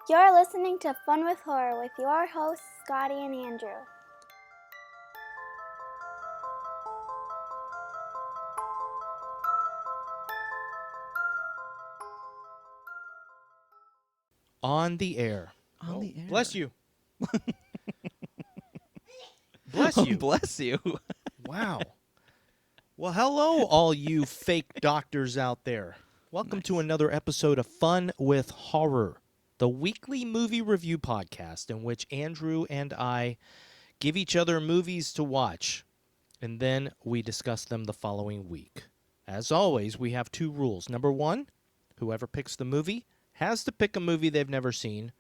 You're listening to Fun with Horror with your hosts, Scotty and Andrew. On the air. On the air. Bless you. Bless you. Bless you. Wow. Well, hello, all you fake doctors out there. Welcome to another episode of Fun with Horror, the weekly movie review podcast in which Andrew and I give each other movies to watch, and then we discuss them the following week. As always, we have two rules. Number one, whoever picks the movie has to pick a movie they've never seen.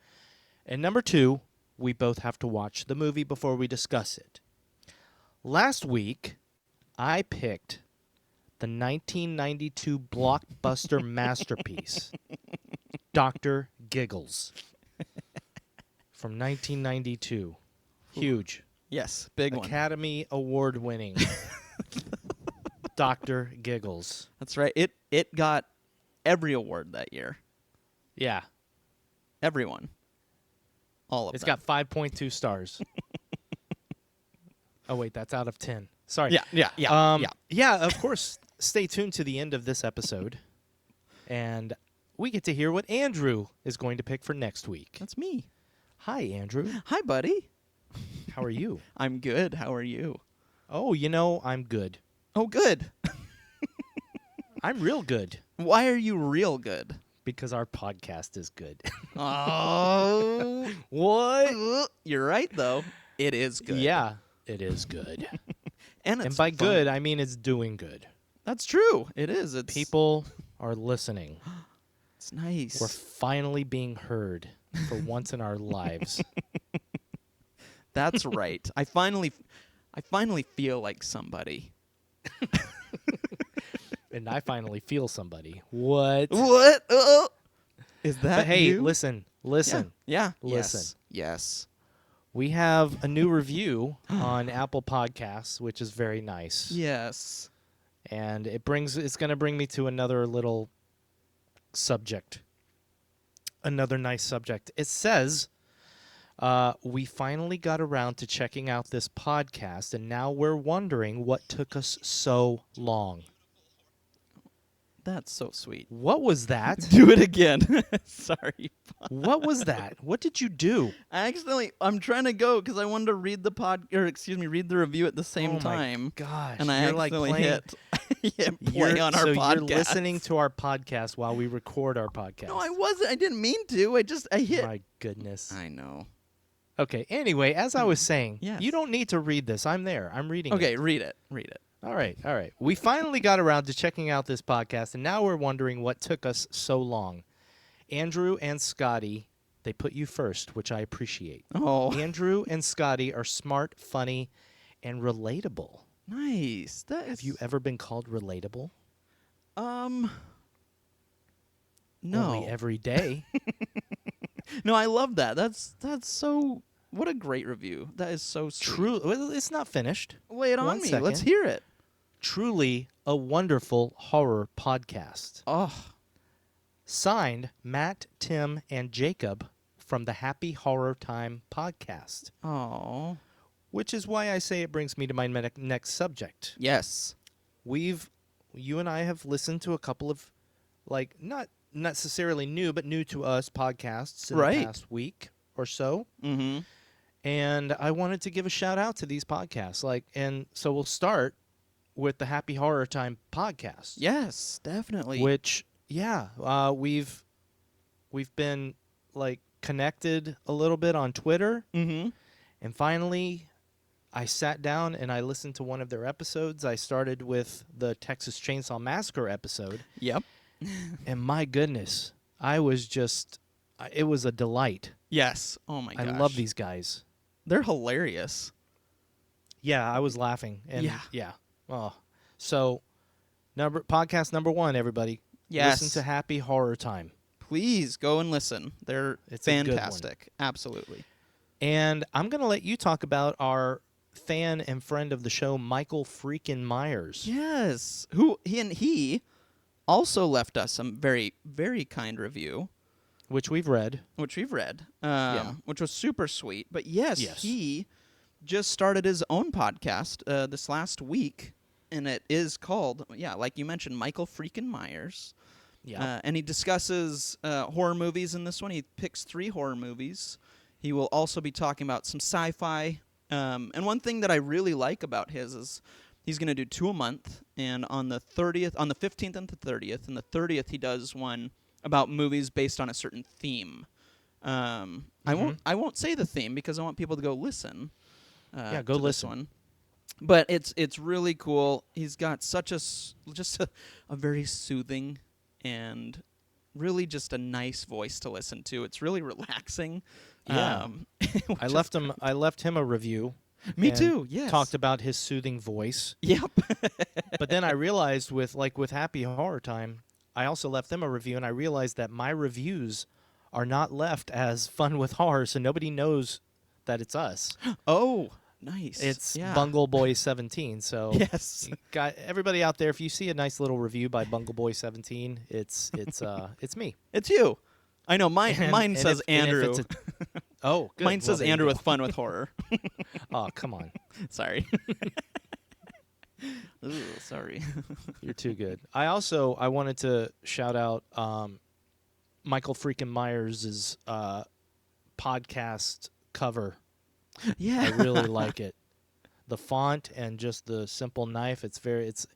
And number two, we both have to watch the movie before we discuss it. Last week, I picked the 1992 blockbuster masterpiece, Dr. Giggles, from 1992. Huge. Yes, big one. Academy Award winning Dr. Giggles. That's right. It got every award that year. Yeah. Everyone. All of It's them. got 5.2 stars. Oh, wait, that's out of 10. Sorry. Yeah. Yeah, of course. Stay tuned to the end of this episode, and we get to hear what Andrew is going to pick for next week. That's me. Hi, Andrew. Hi, buddy. How are you? I'm good. How are you? Oh, I'm good. Oh, good. I'm real good Why are you real good? because our podcast is good. Oh. What? You're right, though. It is good. Yeah, it is good. And it's And by fun. good, I mean it's doing good. That's true. It is. It's People are listening. It's nice. We're finally being heard for once in our lives. That's right. I finally feel like somebody. And I finally feel somebody. What? What? Is that But hey, you? listen. Yeah. Listen. Yes. We have a new review on Apple Podcasts, which is very nice. Yes. And it's going to bring me to another little subject. Another nice subject. It says, we finally got around to checking out this podcast, and now we're wondering what took us so long. That's so sweet. What was that? Do it again. Sorry. What was that? What did you do? I'm trying to go because I wanted to read read the review at the same Oh time. my gosh. And I You're like accidentally playing, hit play on our so podcast. you're listening to our podcast while we record our podcast. No, I wasn't. I didn't mean to. I hit. My goodness. I know. Okay, anyway, as I was saying, Yes. you don't need to read this. I'm there. I'm reading Okay, it. read it. Read it. All right. We finally got around to checking out this podcast, and now we're wondering what took us so long. Andrew and Scotty, they put you first, which I appreciate. Oh, Andrew and Scotty are smart, funny, and relatable. nice. Have you ever been called relatable? No. Only every day. No, I love that. That's so. What a great review. That is so sweet. True. Well, it's not finished. Lay it on One me. second. Let's hear it. Truly a wonderful horror podcast. Oh, Signed, Matt, Tim, and Jacob from the Happy Horror Time podcast, oh. which is why I say it brings me to my next subject. Yes. You and I have listened to a couple of, not necessarily new, but new to us podcasts in Right. the past week or so. Mm-hmm. And I wanted to give a shout out to these podcasts. And so we'll start with the Happy Horror Time podcast. Yes, definitely. Which, we've been connected a little bit on Twitter, Mm-hmm. and finally, I sat down and I listened to one of their episodes. I started with the Texas Chainsaw Massacre episode, Yep. and my goodness, it was a delight. Yes. Oh my gosh. I love these guys. They're hilarious. Yeah, I was laughing, and Yeah. Oh, so podcast number 1, everybody. Yes. Listen to Happy Horror Time. Please go and listen. They're It's a good one. fantastic. Absolutely. And I'm going to let you talk about our fan and friend of the show, Michael freaking Myers. Yes. He also left us some very, very kind review. which we've read. which Yeah. which was super sweet. But yes, Yes. he just started his own podcast this last week, and it is called, like you mentioned, Michael freaking Myers. Yeah. And he discusses horror movies in this one. He picks 3 horror movies. He will also be talking about some sci-fi. And one thing that I really like about his is he's going to do 2 a month, and on the 15th and the 30th, and the 30th he does one about movies based on a certain theme. I won't say the theme because I want people to go listen. Yeah, go to this listen. one. But it's really cool. He's got such a very soothing and really just a nice voice to listen to. It's really relaxing. Yeah. I left him a review. Me and too. Yes. Talked about his soothing voice. Yep. But then I realized with Happy Horror Time, I also left them a review, and I realized that my reviews are not left as Fun with Horror, so nobody knows that it's us. Oh, nice. It's yeah. Bungle Boy 17. So Yes. got everybody out there. If you see a nice little review by Bungle Boy 17, it's me. It's you. I know. Mine And says Andrew. Oh, good. Mine says there you Andrew go. with Fun with Horror. Oh, come on. Sorry. Ooh, sorry. You're too good. I wanted to shout out Michael freaking Myers' podcast cover. Yeah. I really like it. The font and just the simple knife. It's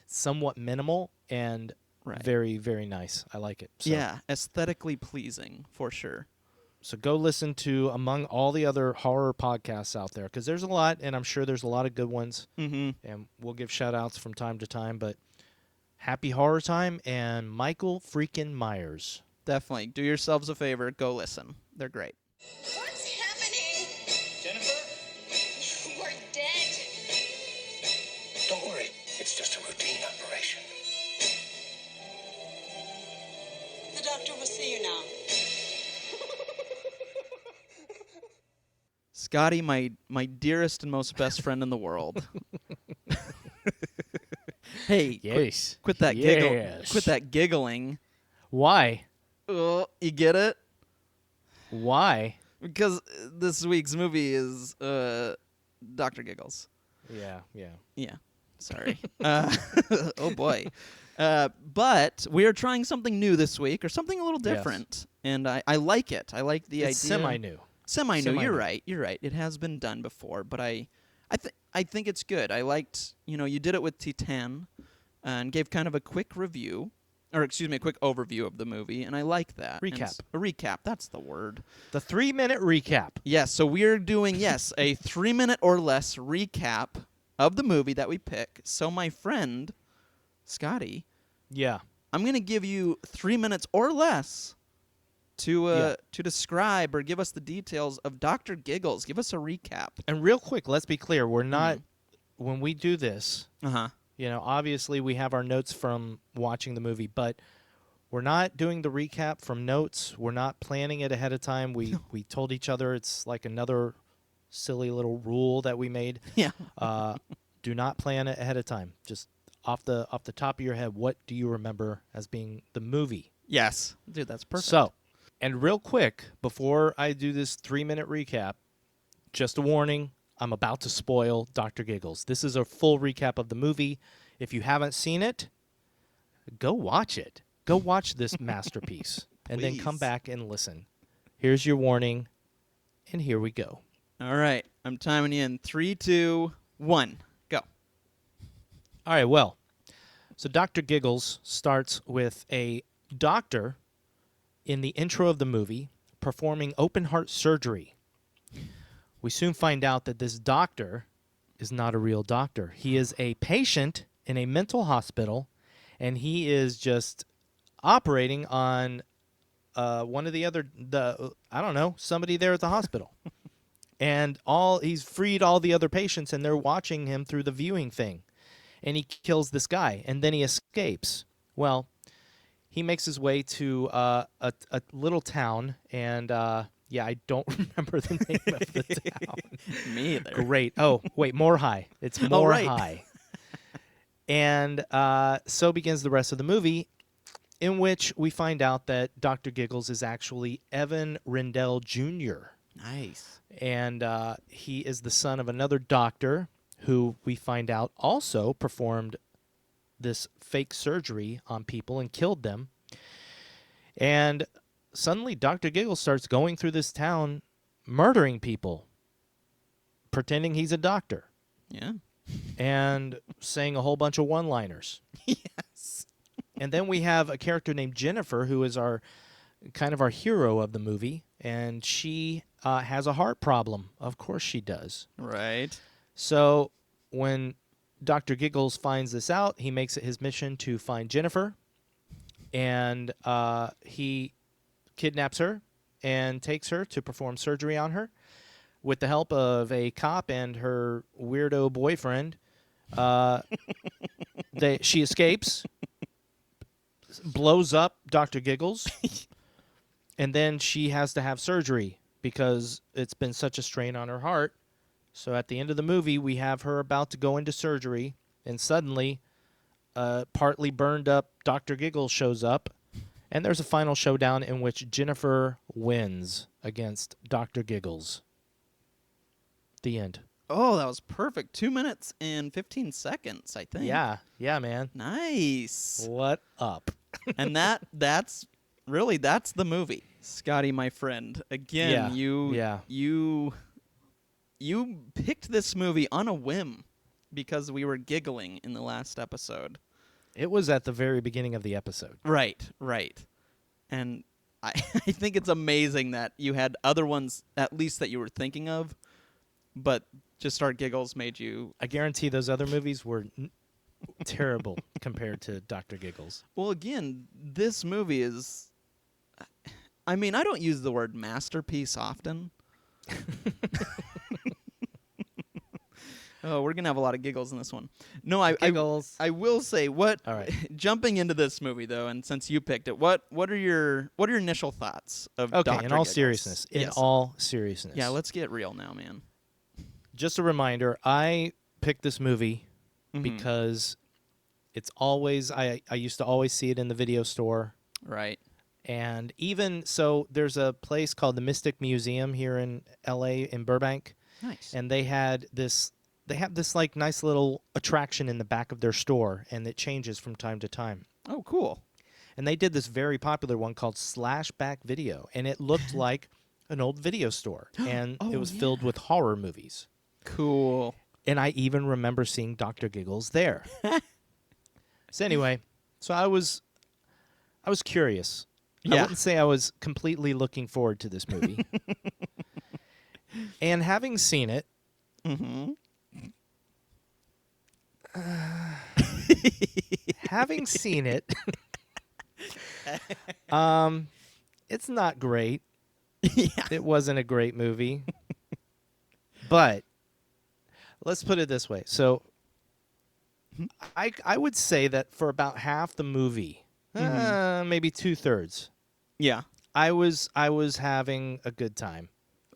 somewhat minimal and very, very nice. I like it. So, yeah, aesthetically pleasing for sure. So go listen to among all the other horror podcasts out there, because there's a lot, and I'm sure there's a lot of good ones. Mm-hmm. And we'll give shout outs from time to time. But Happy Horror Time and Michael freaking Myers. Definitely. Do yourselves a favor. Go listen. They're great. What's happening? Jennifer? You are dead. Don't worry. It's just a routine operation. The doctor will see you now. Scotty, my dearest and most best friend in the world. Hey, Yes. quit that giggle. Yes. Quit that giggling. Why? You get it? Why? Because this week's movie is Dr. Giggles. Yeah. Yeah. Sorry. Oh boy. But we are trying something new this week, or something a little different, and I like it. I like the It's idea. semi-new. Semi-new. You're Semi-new. right. You're right. It has been done before, but I think it's good. I liked, you did it with Titan, and gave kind of a quick review, or excuse me, a quick overview of the movie, and I like that. And Recap. a recap. That's the word. The 3-minute recap. Yes. So we're doing a 3-minute or less recap of the movie that we pick. So my friend, Scotty, Yeah. I'm gonna give you 3 minutes or less to describe or give us the details of Dr. Giggles. Give us a recap. And real quick, let's be clear. We're not, when we do this, Uh-huh. obviously we have our notes from watching the movie, but we're not doing the recap from notes. We're not planning it ahead of time. We told each other it's like another silly little rule that we made. Yeah. Do not plan it ahead of time. Just off the top of your head, what do you remember as being the movie? Yes. Dude, that's perfect. So, and real quick, before I do this 3-minute recap, just a warning, I'm about to spoil Dr. Giggles. This is a full recap of the movie. If you haven't seen it, go watch it. Go watch this masterpiece, and then come Please. back and listen. Here's your warning, and here we go. All right. I'm timing you in 3, 2, 1. Go. All right, well, so Dr. Giggles starts with a doctor in the intro of the movie performing open heart surgery. We soon find out that this doctor is not a real doctor. He is a patient in a mental hospital, and he is just operating on one of the other, somebody there at the hospital. And he's freed all the other patients, and they're watching him through the viewing thing. And he kills this guy, and then he escapes. Well, he makes his way to a little town, and I don't remember the name of the town. Me either. Great. Oh, wait, More High. It's More right. High. And so begins the rest of the movie. in which we find out that Dr. Giggles is actually Evan Rendell Jr., Nice. and he is the son of another doctor who we find out also performed this fake surgery on people and killed them. And suddenly Dr. Giggles starts going through this town murdering people, pretending he's a doctor, Yeah. and saying a whole bunch of one-liners. Yes. And then we have a character named Jennifer, who is our kind of our hero of the movie, and she has a heart problem. Of course she does. Right. So when Dr. Giggles finds this out, he makes it his mission to find Jennifer, and he kidnaps her and takes her to perform surgery on her. With the help of a cop and her weirdo boyfriend, she escapes, blows up Dr. Giggles, and then she has to have surgery because it's been such a strain on her heart. So at the end of the movie, we have her about to go into surgery, and suddenly, partly burned up Dr. Giggles shows up, and there's a final showdown in which Jennifer wins against Dr. Giggles. The end. Oh, that was perfect. 2 minutes and 15 seconds, I think. Yeah, man. Nice. What up? And that's the movie. Scotty, my friend. Again, you picked this movie on a whim because we were giggling in the last episode. It was at the very beginning of the episode. Right. And I think it's amazing that you had other ones at least that you were thinking of, but just our giggles made you. I guarantee those other movies were terrible compared to Dr. Giggles. Well, again, this movie is. I mean, I don't use the word masterpiece often. Oh, we're gonna have a lot of giggles in this one. No, Giggles. I will say what. All right. Jumping into this movie though, and since you picked it, what are your initial thoughts of? Okay, Dr. in all Giggles? seriousness. In Yes. all seriousness. Yeah, let's get real now, man. Just a reminder, I picked this movie Mhm. because it's always I used to always see it in the video store. Right. And even so, there's a place called the Mystic Museum here in LA in Burbank, Nice. and they have this like nice little attraction in the back of their store, and it changes from time to time. Oh, cool. And they did this very popular one called Slashback Video, and it looked like an old video store, and Oh, it was filled with horror movies. Cool. And I even remember seeing Dr. Giggles there. So anyway, I was curious. I Yeah. wouldn't say I was completely looking forward to this movie. And having seen it, Mm-hmm. having seen it, it's not great. Yeah. It wasn't a great movie. But let's put it this way. So I would say that for about half the movie, maybe 2/3, Yeah. I was having a good time.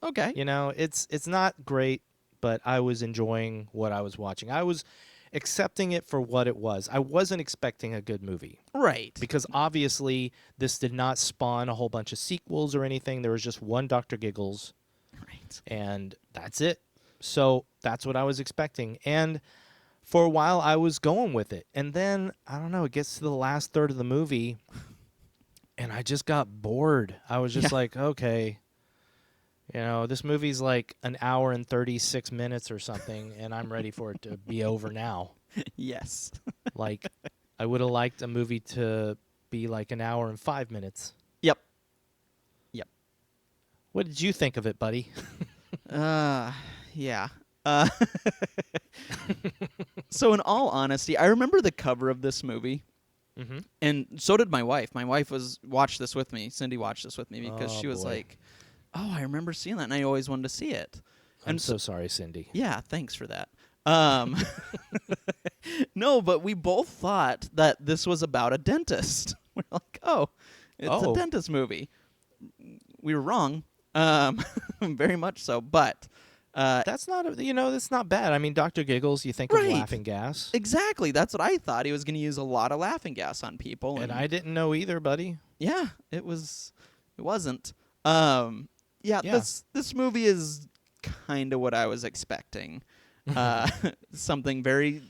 Okay. You know, it's not great, but I was enjoying what I was watching. I was accepting it for what it was. I wasn't expecting a good movie Right. because obviously this did not spawn a whole bunch of sequels or anything. There was just one Dr. Giggles, Right. and that's it. So that's what I was expecting. And for a while, I was going with it. And then, I don't know, it gets to the last third of the movie, and I just got bored. I was just like, okay, you know, this movie's like an hour and 36 minutes or something, and I'm ready for it to be over now. Yes. Like, I would have liked a movie to be like an hour and 5 minutes. Yep. What did you think of it, buddy? Yeah. So in all honesty, I remember the cover of this movie, Mm-hmm. and so did my wife. My wife watched this with me. Cindy watched this with me because Oh, she was boy. like, "Oh, I remember seeing that, and I always wanted to see it." I'm And so sorry, Cindy. yeah, thanks for that. No, but we both thought that this was about a dentist. We're like, "Oh, it's Oh. a dentist movie." We were wrong, very much so. But That's not, that's not bad. I mean, Dr. Giggles, you think of Right. laughing gas. Exactly. That's what I thought. He was going to use a lot of laughing gas on people. And I didn't know either, buddy. Yeah, it wasn't. Yeah. This movie is kind of what I was expecting. Something very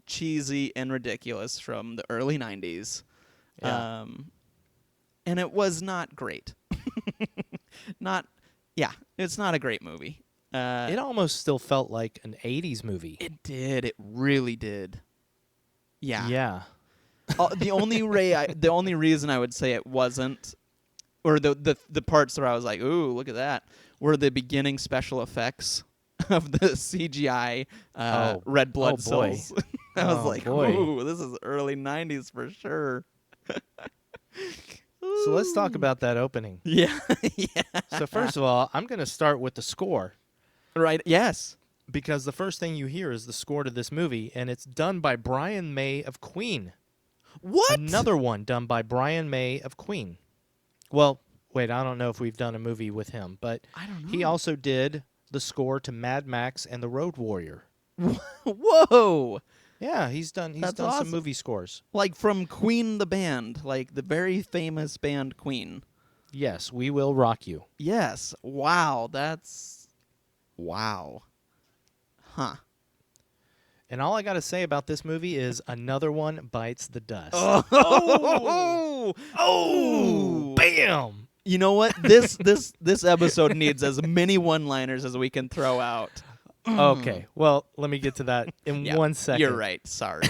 cheesy and ridiculous from the early 90s. Yeah. And it was not great. It's not a great movie. It almost still felt like an 80s movie. It did. It really did. Yeah. Yeah. The only reason I would say it wasn't, or the parts where I was like, ooh, look at that, were the beginning special effects of the CGI red blood Oh, boy. cells. I was Oh, like, boy. ooh, this is early 90s for sure. So let's talk about that opening. Yeah. Yeah. So first of all, I'm going to start with the score, Right. Yes. because the first thing you hear is the score to this movie, and it's done by Brian May of Queen. What? Another one done by Brian May of Queen. Well, wait, I don't know if we've done a movie with him, but I don't know. he also did the score to Mad Max and The Road Warrior. Whoa. Yeah, he's done That's some awesome. movie scores. Like from Queen the band, like the very famous band Queen. Yes, We Will Rock You. Yes. Wow. Wow. Huh. And all I got to say about this movie is another one bites the dust. Oh, Bam! You know what? This episode needs as many one-liners as we can throw out. Okay, well, let me get to that in Yeah, 1 second. You're right. Sorry.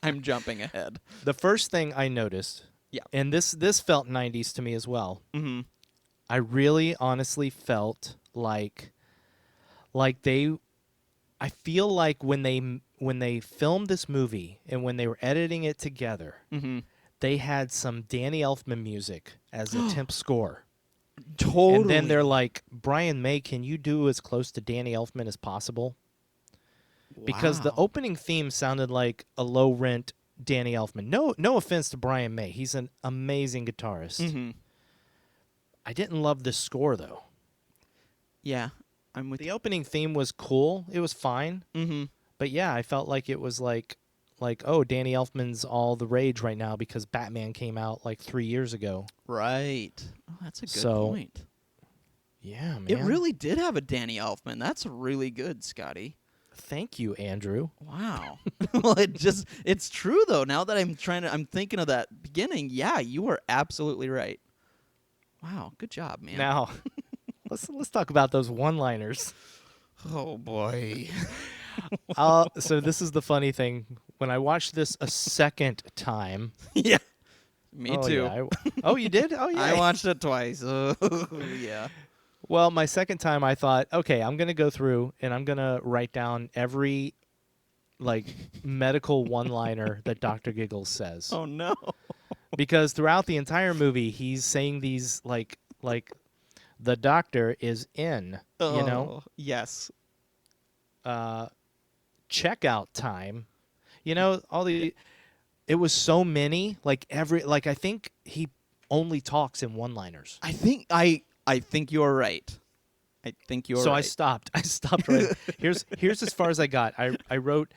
I'm jumping ahead. The first thing I noticed, Yeah. and this felt 90s to me as well. Mm-hmm. I really honestly felt like I feel like when they filmed this movie and when they were editing it together, Mm-hmm. they had some Danny Elfman music as a temp score. Totally. And then they're like, Brian May, can you do as close to Danny Elfman as possible? Because the Wow. opening theme sounded like a low-rent Danny Elfman. No offense to Brian May. He's an amazing guitarist. Mm-hmm. I didn't love this score, though. Yeah, I'm with The opening theme was cool. It was fine. you. Mm-hmm. But yeah, I felt like it was like, oh, Danny Elfman's all the rage right now because Batman came out like 3 years ago. Right. Oh, that's a good So, point. Yeah, man. It really did have a Danny Elfman. That's really good, Scotty. Thank you, Andrew. Wow. Well, it's true though. Now that I'm thinking of that beginning, yeah, you are absolutely right. Wow, good job, man. Now, let's talk about those one-liners. Oh boy. So this is the funny thing. When I watched this a second time, Yeah. Me oh, too. yeah, oh, you did? Oh, yeah. I watched it twice. Oh, yeah. Well, my second time, I thought, okay, I'm gonna go through and I'm gonna write down every medical one-liner that Dr. Giggles says. Oh no. Because throughout the entire movie, he's saying these like the doctor is in, Oh, yes. checkout time, it was so many, I think he only talks in one-liners. I think you're right. I think you're So right. I stopped right. Here's as far as I got. I wrote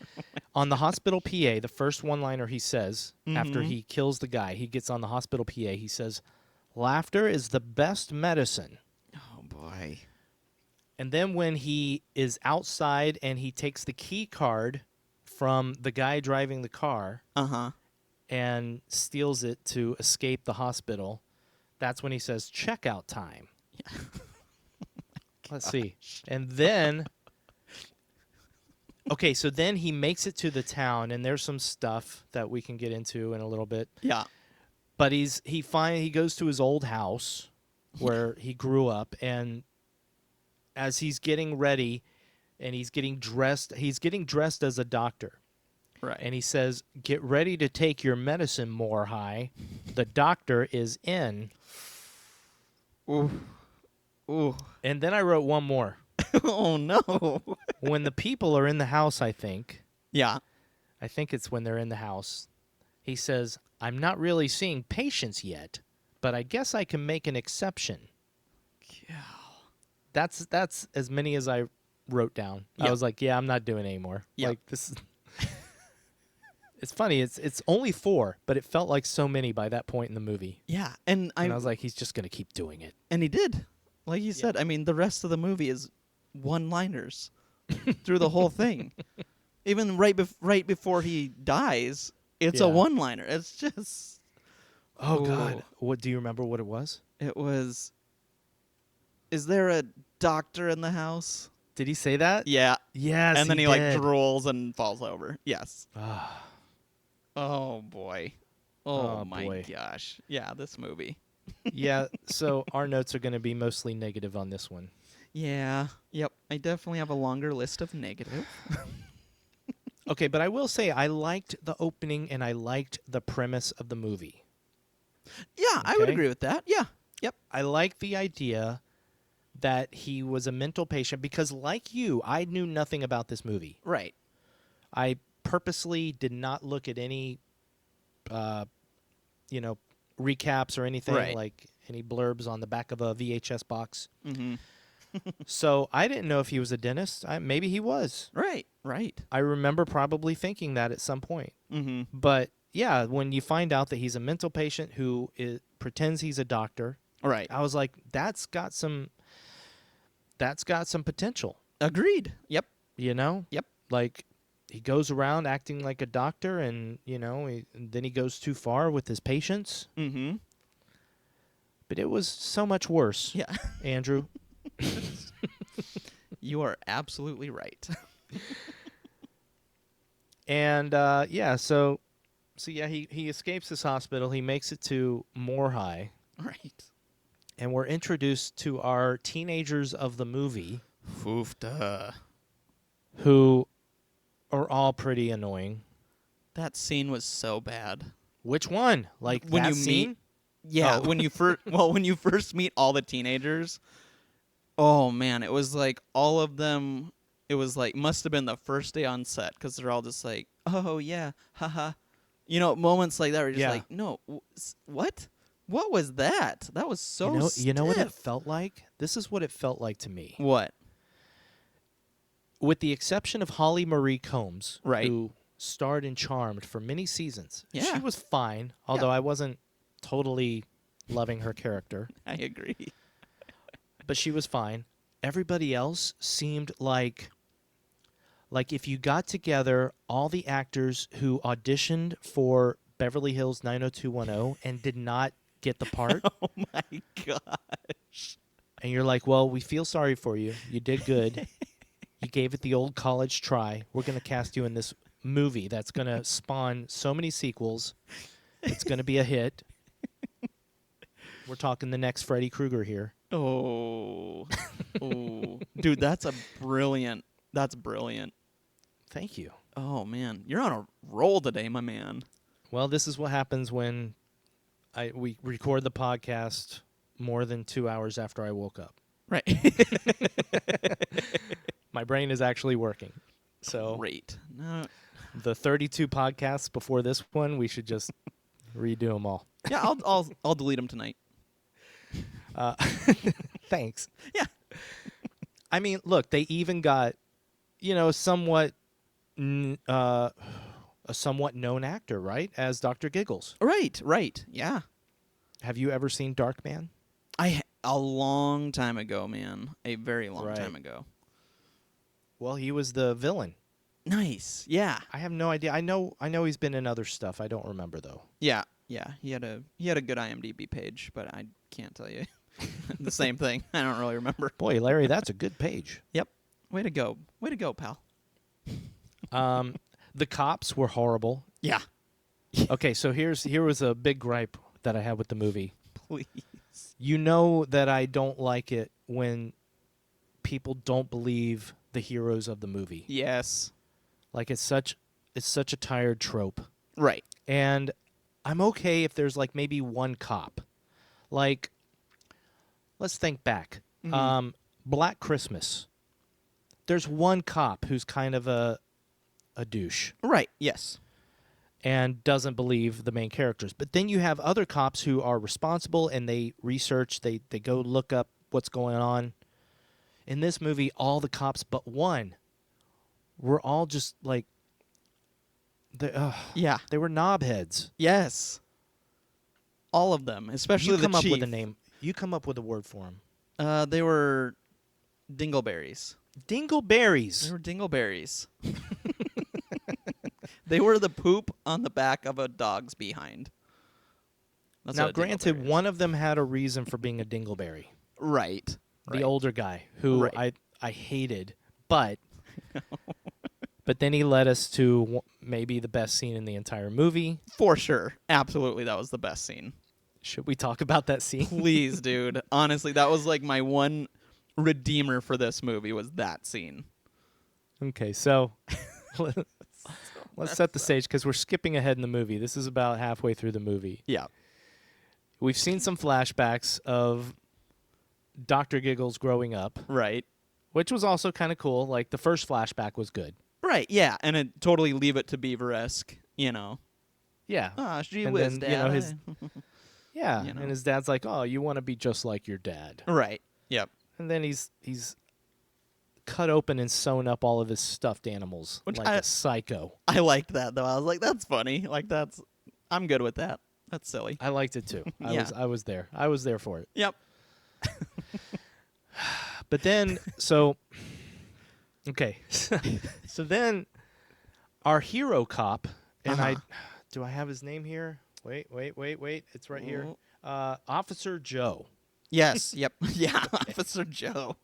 on the hospital PA, the first one-liner he says after he kills the guy, he gets on the hospital PA, he says, "Laughter is the best medicine." Oh boy. And then when he is outside and he takes the key card from the guy driving the car Uh-huh. and steals it to escape the hospital, that's when he says checkout time. Let's see. And then okay, so then he makes it to the town and there's some stuff that we can get into in a little bit. Yeah. But he goes to his old house where he grew up, and as he's getting ready and he's getting dressed as a doctor. Right. And he says, "Get ready to take your medicine, Morehigh. The doctor is in." Ooh. Ooh. And then I wrote one more. Oh no. When the people are in the house, I think it's when they're in the house, he says, "I'm not really seeing patients yet, but I guess I can make an exception." Yeah. That's as many as I wrote down. Yeah. I was like, yeah, I'm not doing it anymore. Yeah. Like this is It's funny. It's only 4, but it felt like so many by that point in the movie. Yeah, and And I was like, he's just going to keep doing it. and he did. Like you said, I mean, the rest of the movie is one-liners through the whole thing. Even right before he dies, it's a Yeah. one-liner. It's just Oh God. What do you remember what it was? It was, is there a doctor in the house? Did he say that? Yeah. Yes. And then he like did. drools and falls over. Yes. Ah, Oh boy. Oh, Oh, my boy. gosh. Yeah, this movie. yeah, so our notes are going to be mostly negative on this one. Yeah. Yep. I definitely have a longer list of negative. Okay, but I will say I liked the opening and I liked the premise of the movie. Yeah, I would Okay. agree with that. Yeah. Yep. I like the idea that he was a mental patient because, like you, I knew nothing about this movie. Right. I purposely did not look at any, recaps or anything, Right. like any blurbs on the back of a VHS box. Mm-hmm. So I didn't know if he was a dentist. Maybe he was. Right. Right. I remember probably thinking that at some point. Mm-hmm. But yeah, when you find out that he's a mental patient who pretends he's a doctor, Right. I was like, that's got some potential, Agreed. Yep. you know? Yep. Like he goes around acting like a doctor and, then he goes too far with his patients. Mm-hmm. But it was so much worse, Yeah. Andrew. You are absolutely right. And so yeah, he escapes this hospital. He makes it to Moore High. Right. And we're introduced to our teenagers of the movie Foofta. who are all pretty annoying. That scene was so bad. Which one? Like When that you scene? meet- Yeah, Oh. when you first meet all the teenagers, oh man, it was like all of them. It was like must have been the first day on set because they're all just like, oh yeah, haha, moments like that. Were just Yeah. like, no, what? What was that? That was so. You know what it stiff. felt like? This is what it felt like to me. What? With the exception of Holly Marie Combs, Right. who starred in Charmed for many seasons. Yeah. She was fine, although I wasn't totally loving her character, I agree. but she was fine. Everybody else seemed like if you got together all the actors who auditioned for Beverly Hills 90210 and did not get the part, Oh my gosh. and you're like, well, we feel sorry for you. You did good. You gave it the old college try. We're going to cast you in this movie that's going to spawn so many sequels. It's going to be a hit. We're talking the next Freddy Krueger here. Oh. Oh. Dude, that's brilliant. That's brilliant. Thank you. Oh man, you're on a roll today, my man. Well, this is what happens when we record the podcast more than 2 hours after I woke up. Right. My brain is actually working. So Great. No. the 32 podcasts before this one, we should just redo them all. Yeah, I'll delete them tonight. Thanks. Yeah. I mean, look, they even got, a somewhat known actor, right, as Dr. Giggles. Right. Yeah. Have you ever seen Darkman? A long time ago, man. A very long Right. time ago. Well, he was the villain. Nice. Yeah. I have no idea. I know he's been in other stuff. I don't remember though. Yeah. Yeah. He had a good IMDb page, but I can't tell you the same thing. I don't really remember. Boy, Larry, that's a good page. Yep. Way to go. Way to go, pal. The cops were horrible. Yeah. Okay, so here was a big gripe that I had with the movie. Please. You know that I don't like it when people don't believe the heroes of the movie. Yes. Like it's such a tired trope. Right. And I'm okay if there's like maybe one cop. Like let's think back. Black Christmas. There's one cop who's kind of a douche Right. Yes. and doesn't believe the main characters. But then you have other cops who are responsible and they research, they go look up what's going on. In this movie, all the cops but one were all just like, Yeah. they were knobheads. Yes. All of them, especially You come the up chief. with a name. You come up with a word for them. They were dingleberries. Dingleberries. They were dingleberries. They were the poop on the back of a dog's behind. That's Now, what a granted, dingleberry is. one of them had a reason for being a dingleberry. Right. The older guy, who Right. I hated, but then he led us to maybe the best scene in the entire movie. For sure. Absolutely, that was the best scene. Should we talk about that scene? Please, dude. Honestly, that was like my one redeemer for this movie was that scene. Okay, so let's set the stage because we're skipping ahead in the movie. This is about halfway through the movie. Yeah. We've seen some flashbacks of Dr. Giggles growing up, Right. which was also kind of cool. Like, the first flashback was good. Right, yeah. And it totally Leave It to Beaver-esque, you know. Yeah. Ah, gee And whiz, then, you know, Dad. his- Yeah, You know. and his dad's like, "Oh, you want to be just like your dad." Right. Yep. And then he's cut open and sewn up all of his stuffed animals Which like I- a psycho. I liked that, though. I was like, that's funny. Like, I'm good with that. That's silly. I liked it too. Yeah. I was there. I was there for it. Yep. But then, so okay, so then our hero cop, and Uh-huh. do I have his name here? Wait, it's right here. Officer Joe. Yes. Yep. Yeah. Officer Joe.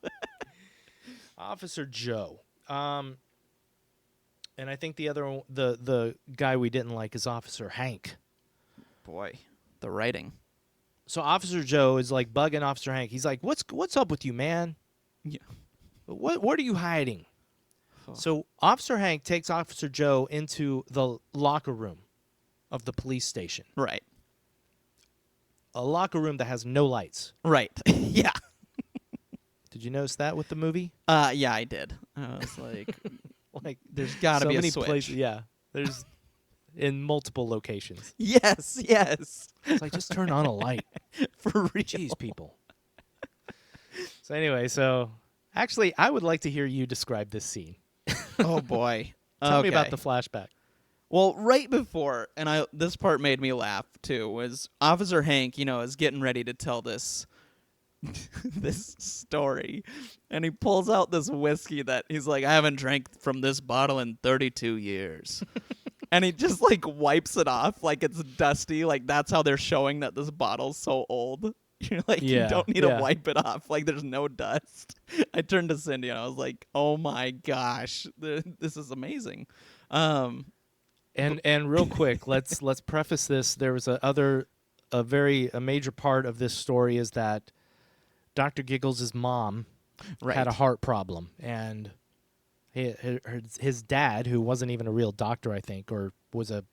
Officer Joe. And I think the guy we didn't like is Officer Hank. Boy, the writing. So Officer Joe is like bugging Officer Hank. He's like, "What's up with you, man? Yeah. What are you hiding?" Oh. So Officer Hank takes Officer Joe into the locker room of the police station. Right. A locker room that has no lights. Right. Yeah. Did you notice that with the movie? Yeah, I did. I was like, Like, there's got to so be many a switch. places. Yeah, there's in multiple locations. Yes. Yes. It's like, just turn on a light. For real. Jeez, people. So anyway, actually, I would like to hear you describe this scene. Oh boy. Tell me about Okay. the flashback. Well, right before, and this part made me laugh too, was Officer Hank, is getting ready to tell this this story, and he pulls out this whiskey that he's like, I haven't drank from this bottle in 32 years. And he just like wipes it off like it's dusty, like that's how they're showing that this bottle's so old. You're like, Yeah, you don't need yeah. to wipe it off, like there's no dust. I turned to Cindy and I was like, oh my gosh, this is amazing. And real quick, let's preface this. There was a major part of this story is that Dr. Giggles' mom Right. had a heart problem, and his dad, who wasn't even a real doctor, I think, or was a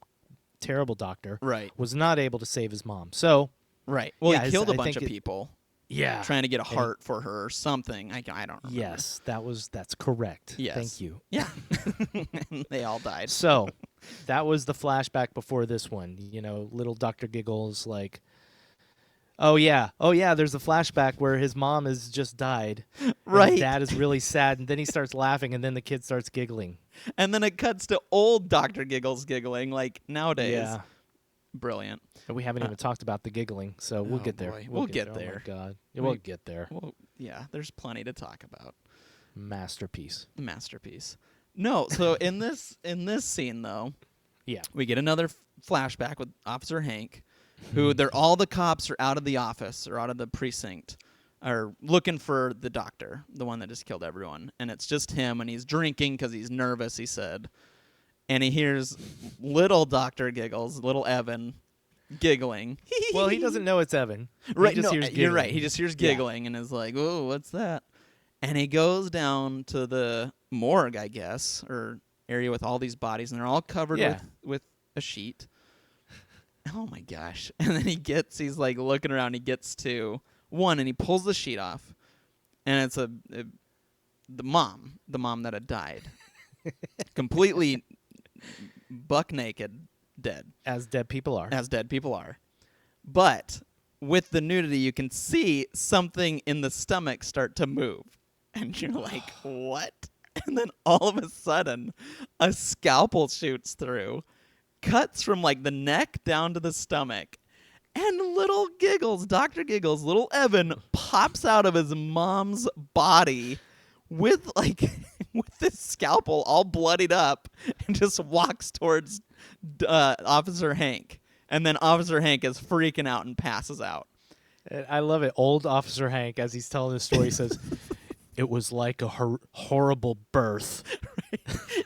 terrible doctor, Right. was not able to save his mom. So Right. Well, Yeah, he killed a I bunch think of people yeah, trying to get a heart for her or something. I don't remember. yes, that's correct. Yes. Thank you. Yeah. And they all died. So that was the flashback before this one. Little Dr. Giggles, like, oh yeah, there's a flashback where his mom has just died. and Right. his dad is really sad, and then he starts laughing, and then the kid starts giggling. And then it cuts to old Dr. Giggles giggling like nowadays. Yeah. Brilliant. And we haven't even talked about the giggling, so we'll Oh, get there. boy. We'll get Oh there. my God. We'll get there. Well, yeah, there's plenty to talk about. Masterpiece. Masterpiece. No, so in this scene though, Yeah. we get another flashback with Officer Hank, who all the cops are out of the office or out of the precinct, are looking for the doctor, the one that just killed everyone, and it's just him, and he's drinking because he's nervous. He said, and he hears little Dr. Giggles, little Evan, giggling. Well, he doesn't know it's Evan. Right, He just no, hears you're right. giggling. He just hears Yeah. giggling and is like, "Oh, what's that?" And he goes down to the morgue, I guess, or area with all these bodies, and they're all covered Yeah. with a sheet. Oh my gosh! And then he's like looking around. He gets to one, and he pulls the sheet off, and it's the mom that had died, completely buck naked, dead. As dead people are. As dead people are. But with the nudity, you can see something in the stomach start to move. And you're like, what? And then all of a sudden, a scalpel shoots through, cuts from like the neck down to the stomach. And little Giggles, Dr. Giggles, little Evan, pops out of his mom's body with like with this scalpel all bloodied up and just walks towards Officer Hank. And then Officer Hank is freaking out and passes out. And I love it. Old Officer Hank, as he's telling the story, says, "It was like a horrible birth."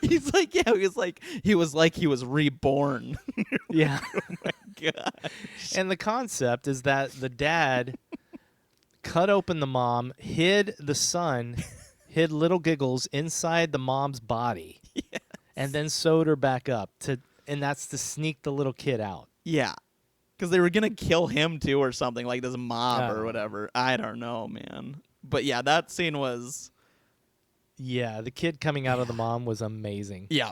He's like, yeah, he was like he was reborn. Yeah. Oh my god. And the concept is that the dad cut open the mom, hid the son, hid little Giggles inside the mom's body, and then sewed her back up and that's to sneak the little kid out. Yeah. Because they were going to kill him too or something, like this mob or whatever. I don't know, man. But yeah, that scene was... Yeah, the kid coming out of the mom was amazing. Yeah.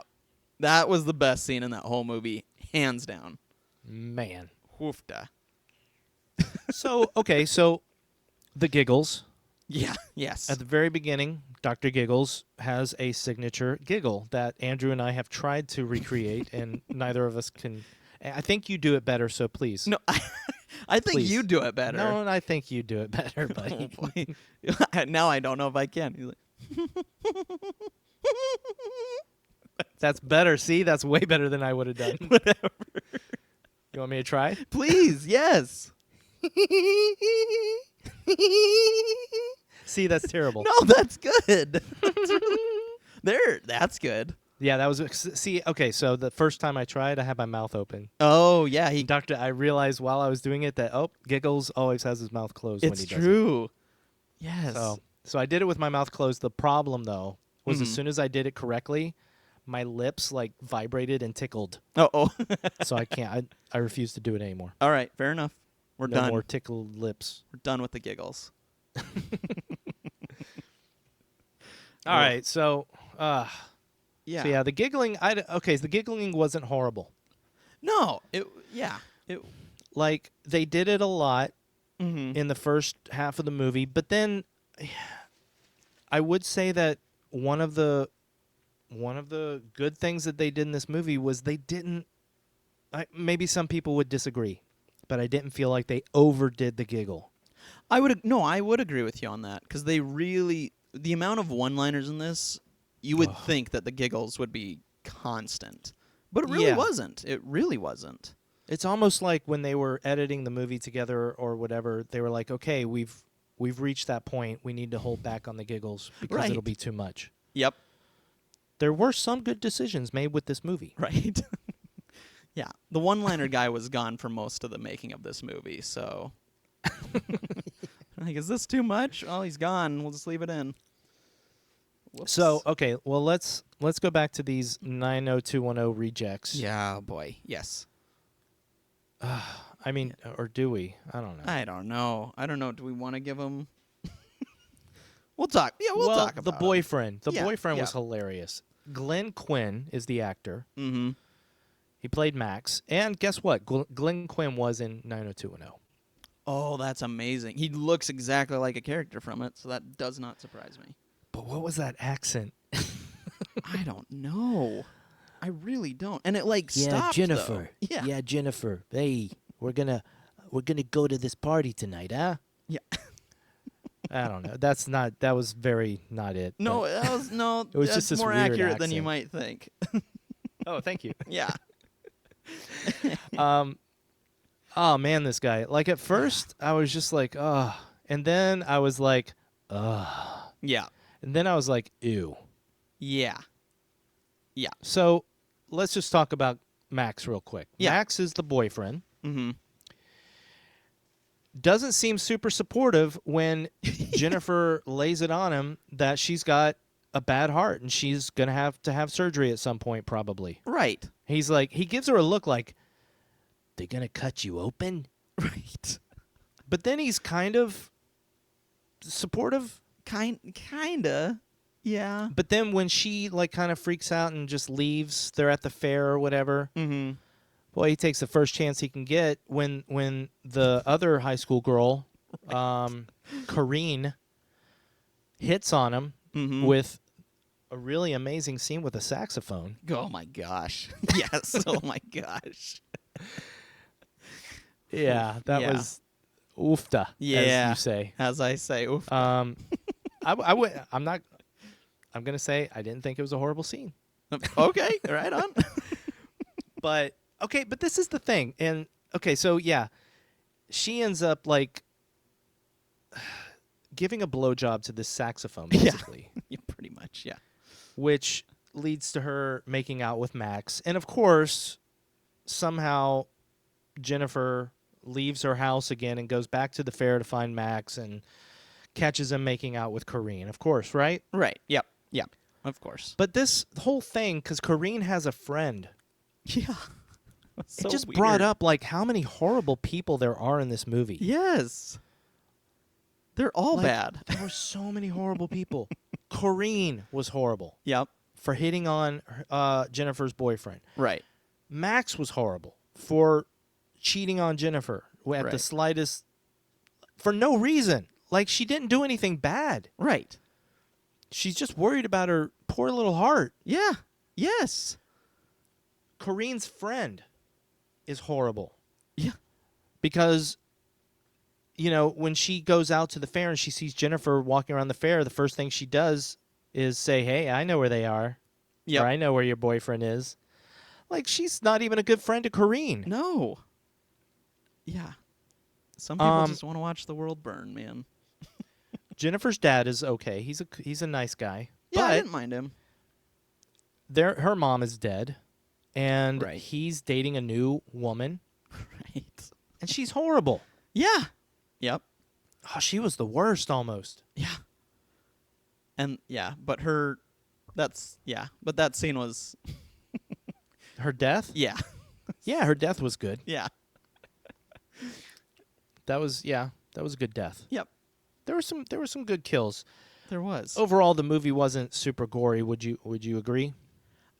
That was the best scene in that whole movie, hands down. Man. Woofda. So the Giggles. Yeah, yes. At the very beginning, Dr. Giggles has a signature giggle that Andrew and I have tried to recreate, and neither of us can... I think you do it better, so please. No, I think Please. you do it better. No, and I think you do it better, Oh, buddy. boy. Now I don't know if I can. He's like, That's better. See, that's way better than I would have done. whatever. You want me to try? Please, yes. See, that's terrible. No, that's good. That's good. Yeah, that was... See, okay, so the first time I tried, I had my mouth open. Oh, yeah. I realized while I was doing it that, Giggles always has his mouth closed when he It's does it. true. Yes. So I did it with my mouth closed. The problem, though, was as Mhm. soon as I did it correctly, my lips, like, vibrated and tickled. Oh. So I can't. I refuse to do it anymore. All right, fair enough. We're No done. more tickled lips. We're done with the giggles. All right, so... Yeah. So yeah, the giggling. So the giggling wasn't horrible. No. Like they did it a lot Mm-hmm. in the first half of the movie, but then I would say that one of the good things that they did in this movie was they didn't. Maybe some people would disagree, but I didn't feel like they overdid the giggle. I would agree with you on that because they really the amount of one-liners in this. You would think that the giggles would be constant. But it really Yeah. wasn't. It really wasn't. It's almost like when they were editing the movie together or whatever, they were like, "Okay, we've reached that point. We need to hold back on the giggles because Right. it'll be too much." Yep. There were some good decisions made with this movie. Right. Yeah. The one-liner guy was gone for most of the making of this movie, so... Like, is this too much? Oh, he's gone. We'll just leave it in. Whoops. So, okay, well, let's go back to these 90210 rejects. Yeah, boy. Yes. I mean, or do we? I don't know. I don't know. Do we want to give him... We'll talk. Yeah, we'll talk about the boyfriend. The Yeah, boyfriend yeah. was hilarious. Glenn Quinn is the actor. Mm-hmm. He played Max. And guess what? Glenn Quinn was in 90210. Oh, that's amazing. He looks exactly like a character from it, so that does not surprise me. But what was that accent? I don't know. I really don't. And it like Yeah, stopped, Jennifer. though. Yeah. Jennifer. Hey, we're gonna go to this party tonight, huh? Yeah. I don't know. That was very not it. No, but- that was no. It was that's just this more weird accurate than you accent. might think. Oh, thank you. Yeah. Oh man, this guy. Like at first I was just like, "Ugh." And then I was like, "Ugh." Yeah. And then I was like, "Ew." Yeah. Yeah. So, let's just talk about Max real quick. Yeah. Max is the boyfriend. Mm-hmm. Doesn't seem super supportive when Jennifer lays it on him that she's got a bad heart and she's going to have surgery at some point probably. Right. He's like, he gives her a look like, They're gonna cut you open? Right. but then he's kind of supportive. Kinda. Yeah. But then when she like kind of freaks out and just leaves, they're at the fair or whatever. Mm-hmm. Boy, he takes the first chance he can get when the other high school girl, Kareen, hits on him Mhm. with a really amazing scene with a saxophone. Oh my gosh. Yes. Oh my gosh. Yeah, that Yeah. was oofta, Yeah. as you say. As I say, oof. I'm gonna say I didn't think it was a horrible scene. Okay, right on. But okay, but this is the thing. And okay, so yeah, she ends up like giving a blowjob to this saxophone, Yeah. basically, Yeah, pretty much, yeah. which leads to her making out with Max. And of course, somehow Jennifer leaves her house again and goes back to the fair to find Max and catches him making out with Corrine, of course, right? Right. Yep. Yep. Of course. But this whole thing, because Corrine has a friend, Yeah. it just brought up like how many horrible people there are in this movie. Yes. They're all Like, bad. There were so many horrible people. Corrine was horrible Yep. for hitting on Jennifer's boyfriend. Right. Max was horrible for cheating on Jennifer at the Right. slightest, for no reason. Like, she didn't do anything bad. Right. She's just worried about her poor little heart. Yeah. Yes. Corrine's friend is horrible Yeah. because, you know, when she goes out to the fair and she sees Jennifer walking around the fair, the first thing she does is say, "Hey, I know where they are. Yep. Or I know where your boyfriend is." Like, she's not even a good friend to Corrine. No. Yeah. Some people Um, just want to watch the world burn, man. Jennifer's dad is okay. He's a nice guy. Yeah, I but didn't mind him. her mom is dead, and Right. he's dating a new woman, Right. and she's horrible. Yeah. Yep. Oh, she was the worst almost. Yeah. And yeah, but that scene was Her death? yeah. Yeah, her death was good. Yeah. That was a good death. Yep. There were some good kills. There was. Overall, the movie wasn't super gory. Would you agree?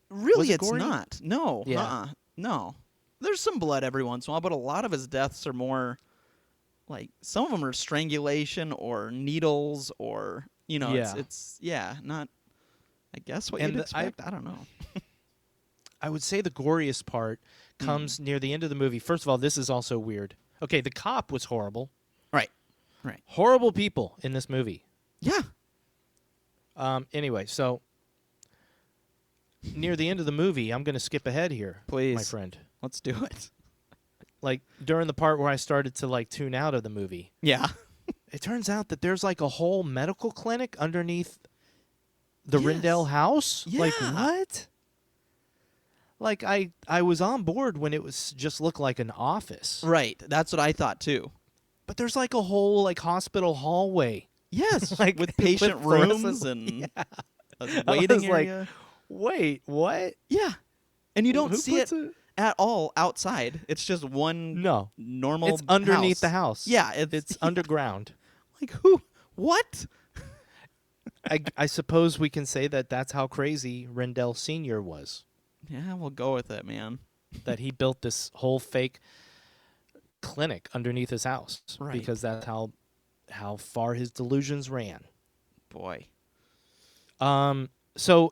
Really, was it it's gory? not. No. Yeah. No. There's some blood every once in a while, but a lot of his deaths are more like some of them are strangulation or needles or Yeah. it's not I guess what And you'd expect. I don't know. I would say the goriest part comes near the end of the movie. First of all, this is also weird. Okay, the cop was horrible. Right. Right. Horrible people in this movie. Yeah. Anyway, so near the end of the movie, I'm going to skip ahead here, Please. my friend. Let's do it. Like during the part where I started to like tune out of the movie, Yeah. it turns out that there's like a whole medical clinic underneath the Yes. Rindell house. Like Yeah. what? Like I was on board when it was just looked like an office. Right. That's what I thought too. But there's like a whole like hospital hallway. Yes. Like, with patient with fluorescent- rooms and a I waiting was like, area. Wait, what? Yeah. And you don't Who see it puts at all outside. It's just one No. normal It's underneath house. the house. Yeah, It's underground. like who? What? I suppose we can say that that's how crazy Rendell Sr. was. Yeah, we'll go with it, man. That he built this whole fake clinic underneath his house. Right. Because that's how far his delusions ran. Boy. So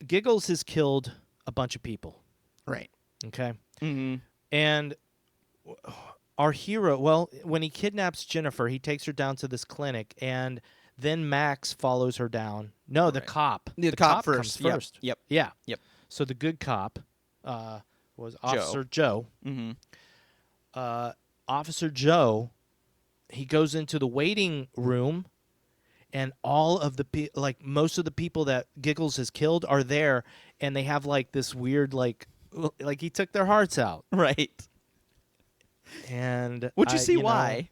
Giggles has killed a bunch of people. Right. Okay. Mm-hmm. And our hero, well, when he kidnaps Jennifer, he takes her down to this clinic, and then Max follows her down. No, the Right. cop. The cop comes first. Yep. first. Yep. Yeah. Yep. So the good cop was Officer Joe. Mm-hmm. Officer Joe, he goes into the waiting room, and all of the most of the people that Giggles has killed are there, and they have like this weird like he took their hearts out. Right. And Would you see know, why?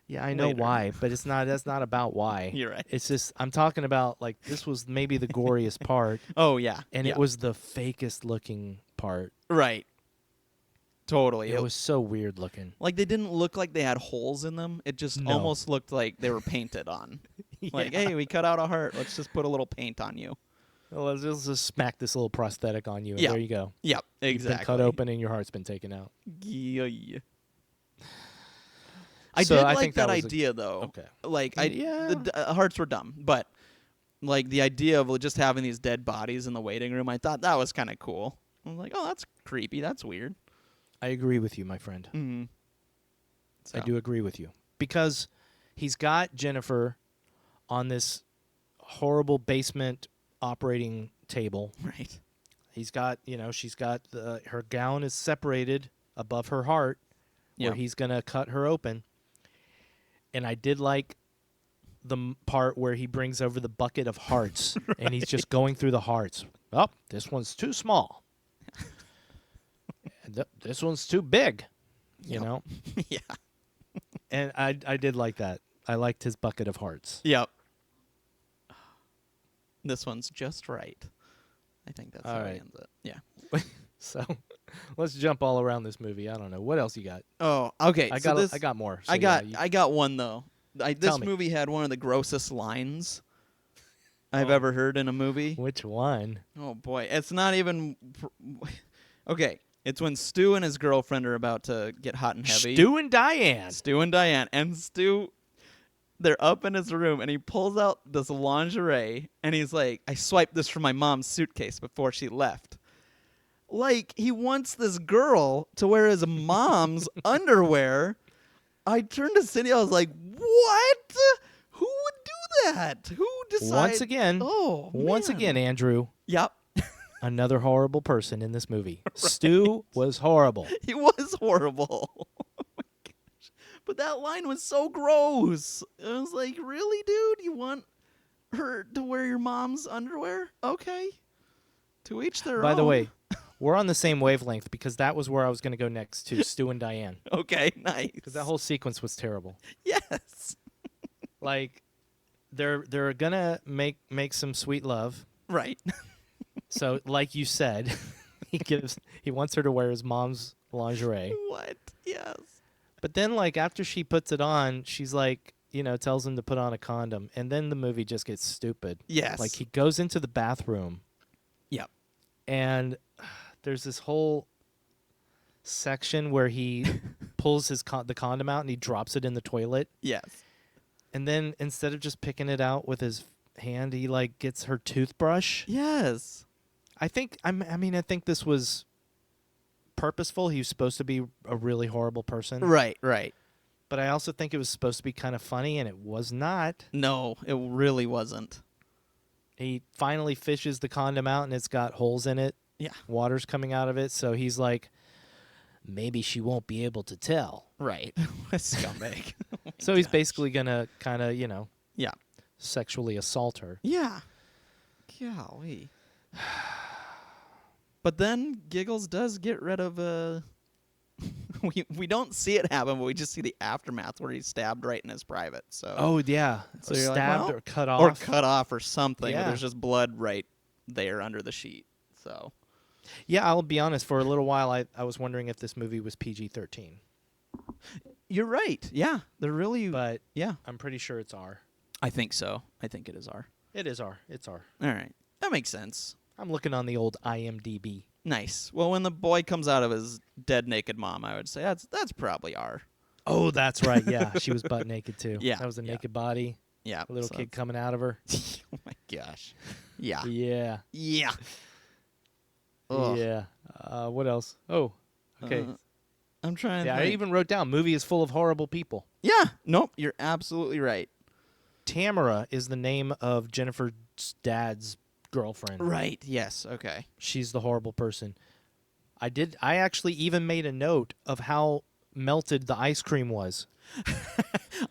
Yeah, I know Later. why, but it's not. That's not about why. You're right. It's just I'm talking about like this was maybe the goriest part, Oh yeah. and yeah. it was the fakest looking part. right. Totally. It was so weird looking. like they didn't look like they had holes in them. It just No. almost looked like they were painted on. Like, Yeah. hey, we cut out a heart. Let's just put a little paint on you. Well, let's just smack this little prosthetic on you, and Yeah. there you go. Yep. You've Exactly. been cut open, and your heart's been taken out. Yeah. I So did I like think that that was idea though. okay. Like Yeah. the hearts were dumb, but like the idea of just having these dead bodies in the waiting room, I thought that was kind of cool. I was like, oh, that's creepy. That's weird. I agree with you, my friend. Mm-hmm. I do agree with you. Because he's got Jennifer on this horrible basement operating table. Right. He's got, she's got her gown is separated above her heart where Yeah. he's going to cut her open. And I did like the part where he brings over the bucket of hearts and he's just going through the hearts. Oh, this one's too small. And this one's too big, you know? Yeah. And I did like that. I liked his bucket of hearts. Yep. This one's just right. I think that's All how right. he ends it. Yeah. So let's jump all around this movie. I don't know. What else you got? Oh, okay. I so got more. So I got yeah, I got one though. This Tell me. movie had one of the grossest lines I've ever heard in a movie. which one? Oh boy, it's not even. Okay, it's when Stu and his girlfriend are about to get hot and heavy. Stu and Diane. Stu and Diane, and Stu, they're up in his room, and he pulls out this lingerie, and he's like, "I swiped this from my mom's suitcase before she left." Like he wants this girl to wear his mom's underwear. I turned to Cindy. I was like, "What? Who would do that? Who decided?" Once again. Oh, Once man. again, Andrew. Yep. Another horrible person in this movie. Stu was horrible. He was horrible. Oh my gosh. But that line was so gross. I was like, really, dude? You want her to wear your mom's underwear? Okay. To each their own. By the way, we're on the same wavelength because that was where I was going to go next to Stu and Diane. Okay, nice. Because that whole sequence was terrible. Yes. Like, they're gonna make some sweet love. Right. So, like you said, he wants her to wear his mom's lingerie. What? Yes. But then, like, after she puts it on, she's like, tells him to put on a condom. And then the movie just gets stupid. Yes. Like, he goes into the bathroom. Yep. And there's this whole section where he pulls the condom out and he drops it in the toilet. Yes. And then instead of just picking it out with his hand, he, like, gets her toothbrush. Yes. I think this was purposeful. He was supposed to be a really horrible person. Right, right. But I also think it was supposed to be kind of funny, and it was not. No, it really wasn't. He finally fishes the condom out, and it's got holes in it. Yeah. Water's coming out of it, so he's like, maybe she won't be able to tell. Right. Scumbag. Oh my So he's gosh. basically going to kind of, Yeah. sexually assault her. Yeah. Golly. But then Giggles does get rid of we don't see it happen, but we just see the aftermath where he's stabbed right in his private. So Oh, yeah. So you're like, Stabbed well, or cut off. or cut off or something. Yeah. But there's just blood right there under the sheet. So Yeah, I'll be honest. For a little while, I was wondering if this movie was PG-13. you're right. Yeah. They're really But yeah. I'm pretty sure it's R. I think so. I think it is R. It is R. It's R. All right. That makes sense. I'm looking on the old IMDb. Nice. Well, when the boy comes out of his dead naked mom, I would say that's probably R. Oh, that's right. Yeah, she was butt naked too. Yeah, that was a yeah. naked body. Yeah. A little so kid coming out of her. oh my gosh. Yeah. Yeah. Yeah. Ugh. Yeah. What else? Oh, okay. I'm trying to yeah, I think. even wrote down movie is full of horrible people. Yeah. Nope. You're absolutely right. Tamara is the name of Jennifer's dad's girlfriend. Right. Yes. Okay. She's the horrible person. I actually even made a note of how melted the ice cream was.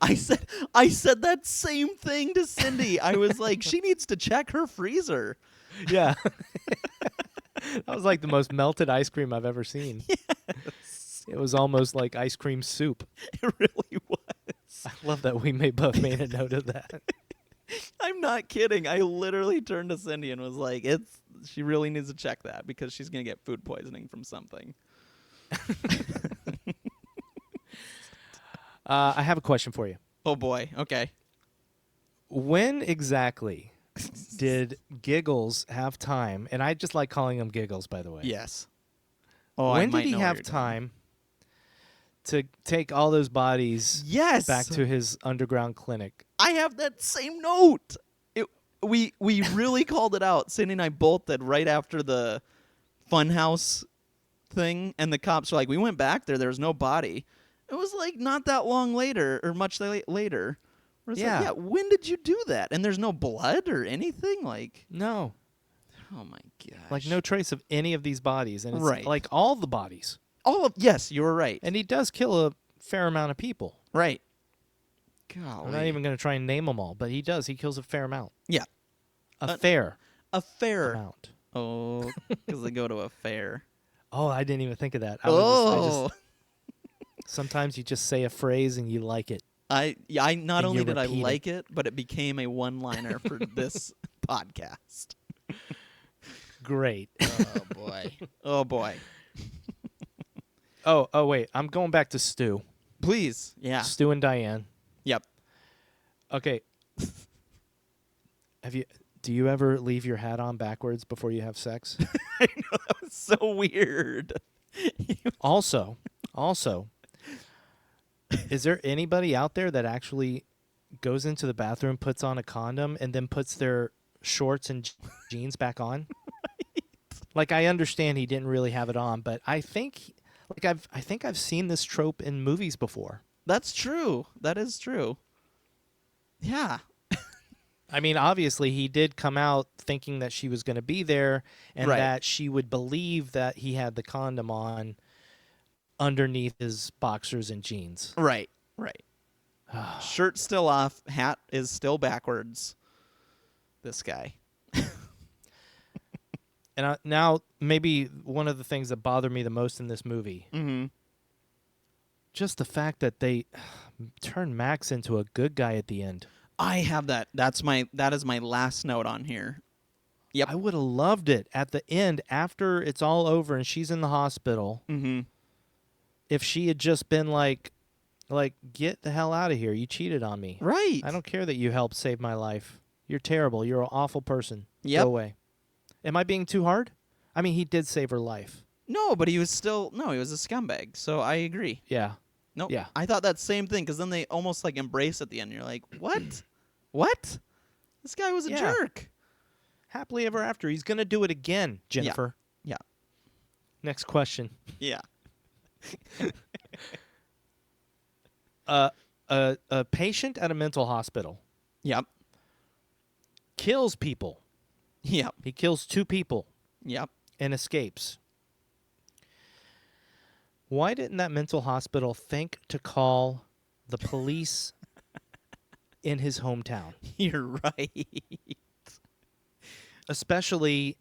I said that same thing to Cindy. I was like, she needs to check her freezer. Yeah. That was like the most melted ice cream I've ever seen. Yes. It was almost like ice cream soup. It really was. I love that we both made a note of that. I'm not kidding. I literally turned to Cindy and was like, she really needs to check that because she's going to get food poisoning from something. I have a question for you. Oh boy. Okay. When exactly did Giggles have time? And I just like calling him Giggles, by the way. Yes. Oh, I When might did he know where have you're going. time to take all those bodies Yes. back to his underground clinic. I have that same note. We really called it out. Cindy and I both did right after the funhouse thing, and the cops were like, we went back there. There was no body. It was like not that long later, or much later. Where it's Yeah. like, when did you do that? And there's no blood or anything? Like, No. oh my gosh. Like no trace of any of these bodies. And it's Right. like all the bodies. Yes, you were right. And he does kill a fair amount of people. Right. I'm Golly. not even going to try and name them all, but he does. He kills a fair amount. Yeah. A fair A fair. amount. Oh, because they go to a fair. Oh, I didn't even think of that. Oh. Sometimes you just say a phrase and you like it. I not And only you did I repeat it. like it, but it became a one-liner for this podcast. Great. Oh boy. Oh boy. Oh, wait. I'm going back to Stu. Please. Yeah. Stu and Diane. Yep. Okay. Do you ever leave your hat on backwards before you have sex? I know, that was so weird. Also, is there anybody out there that actually goes into the bathroom, puts on a condom, and then puts their shorts and jeans back on? Right. Like, I understand he didn't really have it on, but I think I've seen this trope in movies before. That's true. That is true. Yeah. I mean, obviously, he did come out thinking that she was going to be there and Right. that she would believe that he had the condom on underneath his boxers and jeans. Right. Right. Shirt still off, hat is still backwards. This guy. And now, maybe one of the things that bothered me the most in this movie, Mm-hmm. just the fact that they turned Max into a good guy at the end. I have that. That is my last note on here. Yep. I would have loved it at the end after it's all over and she's in the hospital. Mm-hmm. If she had just been like, get the hell out of here. You cheated on me. Right. I don't care that you helped save my life. You're terrible. You're an awful person. Yep. Go away. Am I being too hard? I mean, he did save her life. No, but he was a scumbag. So I agree. Yeah. Nope. Yeah. I thought that same thing because then they almost like embrace at the end. You're like, what? What? This guy was a Yeah. jerk. Happily ever after. He's going to do it again, Jennifer. Yeah. Next question. Yeah. A patient at a mental hospital Yep. kills people. Yep. He kills 2 people Yep. and escapes. Why didn't that mental hospital think to call the police in his hometown? You're right. Especially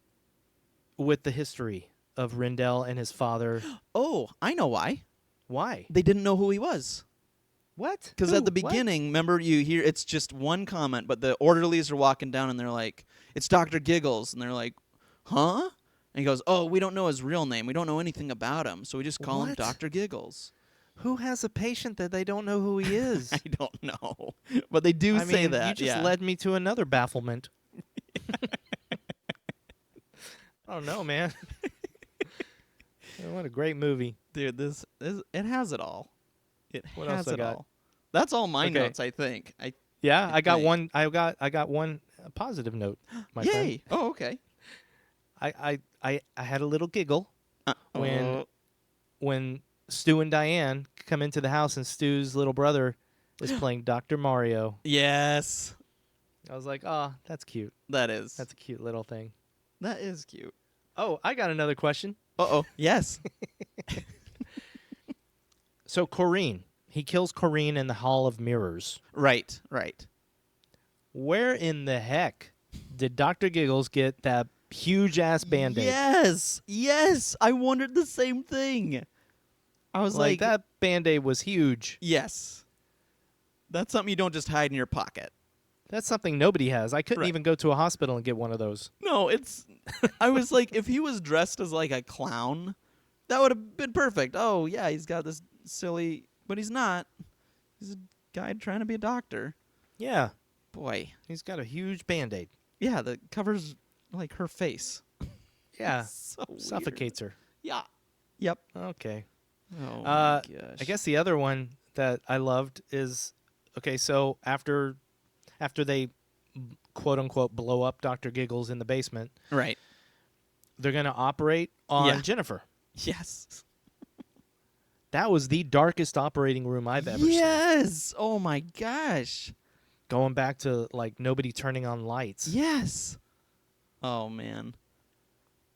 with the history of Rendell and his father. Oh, I know why. Why? They didn't know who he was. What? Because Who? at the What? beginning, remember you hear it's just one comment, but the orderlies are walking down and they're like, "It's Dr. Giggles," and they're like, "Huh?" And he goes, "Oh, we don't know his real name. We don't know anything about him, so we just call him What? Dr. Giggles." Who has a patient that they don't know who he is? I don't know, but they do I say mean, that. you just yeah. led me to another bafflement. I don't know, man. What a great movie. Dude, this it has it all. It What has else I it got? all. That's all my Okay. notes, I think. Yeah, I got think. one. I got one positive note. My Yay! friend. Oh, okay. I had a little giggle Oh. when Stu and Diane come into the house and Stu's little brother is playing Dr. Mario. Yes, I was like, oh, that's cute. that is. That's a cute little thing. That is cute. Oh, I got another question. Uh-oh. Yes. So Corrine, he kills Corrine in the Hall of Mirrors. Right. Right. Where in the heck did Dr. Giggles get that huge ass Band-Aid? Yes. Yes. I wondered the same thing. I was Like like, that Band-Aid was huge. yes. That's something you don't just hide in your pocket. That's something nobody has. I couldn't Right. even go to a hospital and get one of those. No, it's. I was like, if he was dressed as like a clown, that would have been perfect. Oh, yeah, he's got this silly. But he's not. He's a guy trying to be a doctor. Yeah, Boy. he's got a huge Band-Aid. Yeah, that covers like her face. Yeah, So weird. suffocates her. Yeah. Yep. Okay. Oh my I gosh. guess the other one that I loved is okay. So after they quote unquote blow up Dr. Giggles in the basement, Right. they're gonna operate on Yeah. Jennifer. Yes. That was the darkest operating room I've ever seen. Yes. Oh my gosh. Going back to like nobody turning on lights. Yes. Oh man.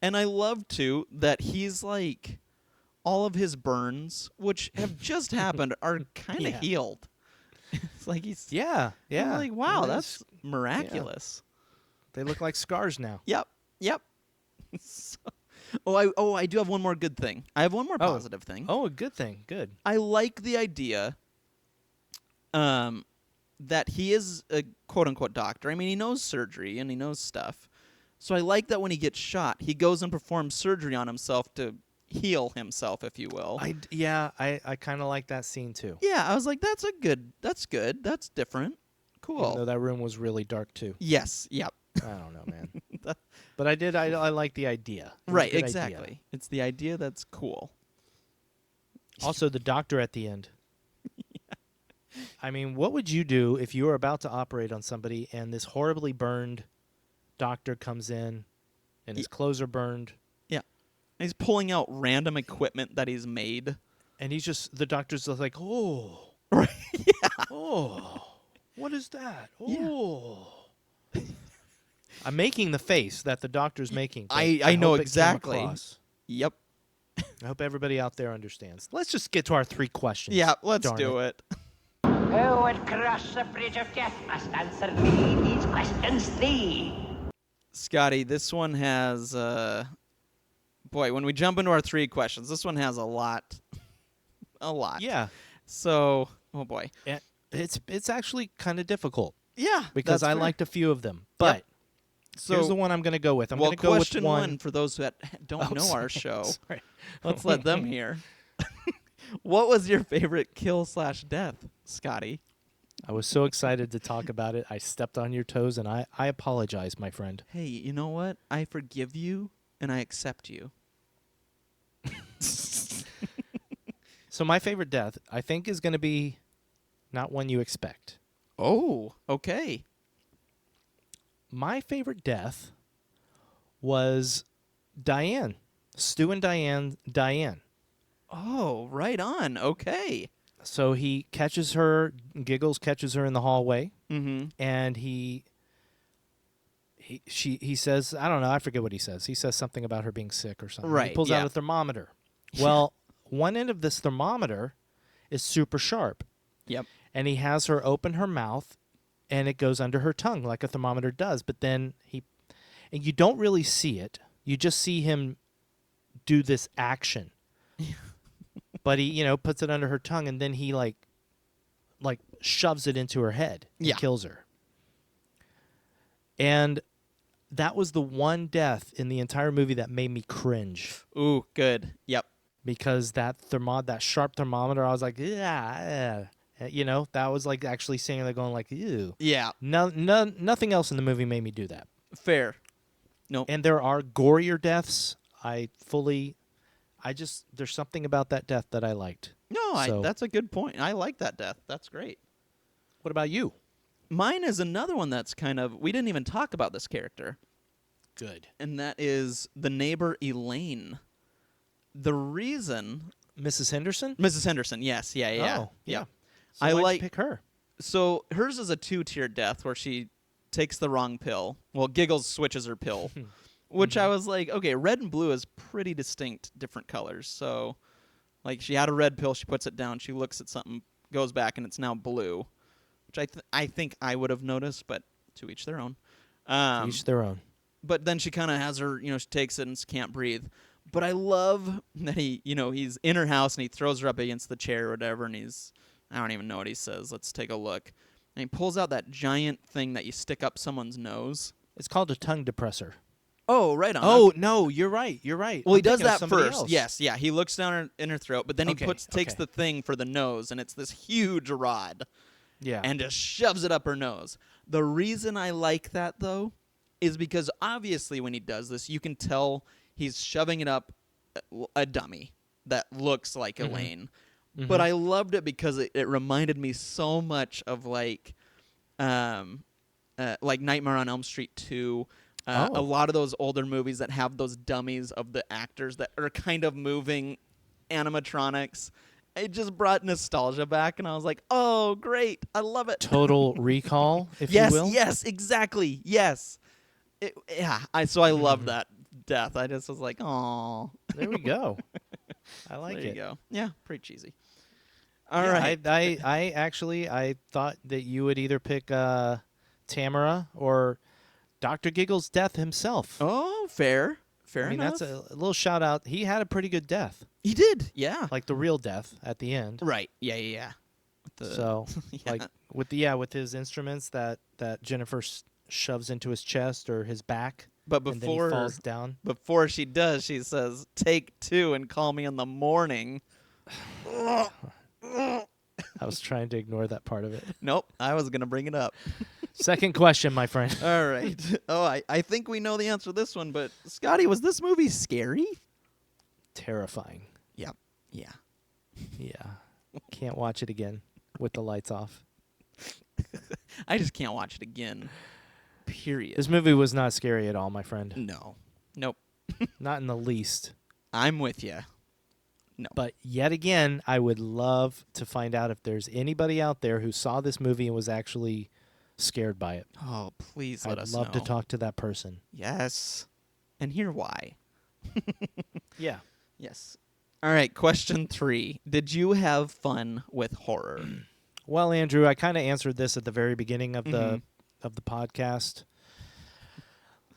And I love too that he's like all of his burns, which have just happened, are kind of Yeah. healed. It's like he's Yeah, yeah. I'm like, wow, It that's is. miraculous. They look like scars now. Yep. Yep. So- I do have one more good thing. I have one more positive thing. Oh, a good thing. Good. I like the idea that he is a quote-unquote doctor. I mean, he knows surgery and he knows stuff. So I like that when he gets shot, he goes and performs surgery on himself to heal himself, if you will. I kind of like that scene too. Yeah, I was like, that's good. That's different. Even Cool. though that room was really dark too. Yes, yep. I don't know, man. But I like the idea. It was a Right, good exactly. idea. It's the idea that's cool. Also, the doctor at the end. I mean, what would you do if you were about to operate on somebody and this horribly burned doctor comes in and his clothes are burned He's pulling out random equipment that he's made. and the doctor's just like, oh, Right. oh, what is that? Yeah. Oh. I'm making the face that the doctor's making. but I know hope it came exactly. across. Yep. I hope everybody out there understands. Let's just get to our 3 questions. Yeah, let's Darn do it. Who would cross the bridge of death must answer me these questions 3. Scotty, this one has boy, when we jump into our 3 questions, this one has a lot. A lot. Yeah. So, oh boy. It's actually kind of difficult Yeah. because that's I fair. liked a few of them. But So here's the one I'm going to go with. I'm well, going to go with question one. for those that don't Oh, know sorry, our show. sorry. Let's let them hear. What was your favorite kill/death, Scotty? I was so excited to talk about it. I stepped on your toes, and I apologize, my friend. Hey, you know what? I forgive you and I accept you. So my favorite death, I think, is going to be not one you expect. Oh, okay. My favorite death was Diane. Stu and Diane. Oh, right on. Okay. So he catches her, Giggles catches her in the hallway, Mm-hmm. and he says, I don't know, I forget what he says. He says something about her being sick or something. He Right, pulls yeah. out a thermometer. Well, one end of this thermometer is super sharp, Yep. and he has her open her mouth, and it goes under her tongue like a thermometer does. But then and you don't really see it. You just see him do this action. But he, puts it under her tongue, and then he like shoves it into her head and Yeah. kills her. And that was the one death in the entire movie that made me cringe. Ooh, good. Yep. Because that sharp thermometer, I was like, yeah, that was like actually sitting there going like, ew. Yeah. Nothing else in the movie made me do that. Fair. Nope. And there are gorier deaths. There's something about that death that I liked. No, So- that's a good point. I like that death. That's great. What about you? Mine is another one that's we didn't even talk about this character, Good. and that is the neighbor Elaine. The reason Mrs. Henderson? Mrs. Henderson, yes, yeah. Oh, yeah. So I why'd you like- pick her. So hers is a 2-tier death where she takes the wrong pill. Well, Giggles switches her pill, which I was like, okay, red and blue is pretty distinct, different colors. So, like, she had a red pill, she puts it down, she looks at something, goes back, and it's now blue, which I think I would have noticed, but to each their own. Each their own. But then she kind of has her, she takes it and can't breathe. But I love that he's in her house and he throws her up against the chair or whatever, and I don't even know what he says. Let's take a look. And he pulls out that giant thing that you stick up someone's nose. It's called a tongue depressor. Oh, right on. Oh, no, you're right. You're right. Well, I'm he does thinking of that somebody first. else. Yes, yeah. He looks down in her throat, but then he Okay, takes okay. the thing for the nose, and it's this huge rod, Yeah. and just shoves it up her nose. The reason I like that, though, is because obviously when he does this, you can tell he's shoving it up a dummy. that looks like Elaine. But I loved it because it reminded me so much of like Nightmare on Elm Street 2. A lot of those older movies that have those dummies of the actors that are kind of moving animatronics. It just brought nostalgia back, and I was like, oh, great. I love it. Total Recall, if yes, you will. Yes, exactly. Yes. So I love that death. I just was like, oh. There we go. I like There it. you go. Yeah, pretty cheesy. All Yeah, right. I thought that you would either pick Tamara or Dr. Giggles' death himself. Oh, fair. Fair I mean, enough. that's a little shout out. He had a pretty good death, He did. Yeah. like the real death at the end. Right. Yeah. So, Yeah. like with his instruments that Jennifer shoves into his chest or his back, But and then he falls down. before she does, she says, "Take 2 and call me in the morning." I was trying to ignore that part of it. Nope, I was gonna bring it up. Second question, my friend. All right. Oh, I think we know the answer to this one, but Scotty, was this movie scary? Terrifying. Yep. Yeah. Yeah. Can't watch it again with the lights off. I just can't watch it again. Period. This movie was not scary at all, my friend. No. Nope. Not in the least. I'm with you. No. But yet again, I would love to find out if there's anybody out there who saw this movie and was actually scared by it. Oh, please let I'd us love know. to talk to that person. Yes. And hear why. Yeah. Yes. All right, question 3. Did you have fun with horror? Well, Andrew, I kind of answered this at the very beginning of the podcast.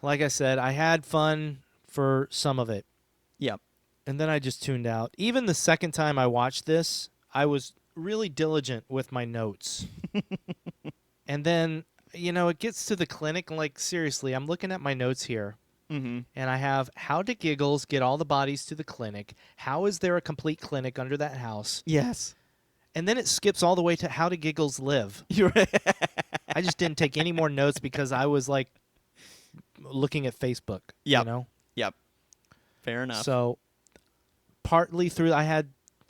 Like I said, I had fun for some of it, Yep. and then I just tuned out. Even the second time I watched this, I was really diligent with my notes. And then, it gets to the clinic, and like, seriously, I'm looking at my notes here. Mm-hmm. And I have, how did Giggles get all the bodies to the clinic? How is there a complete clinic under that house? Yes. And then it skips all the way to how did Giggles live? You're right. I just didn't take any more notes because I was like looking at Facebook. Yep. You know? Yep. Fair enough. So partly through, I had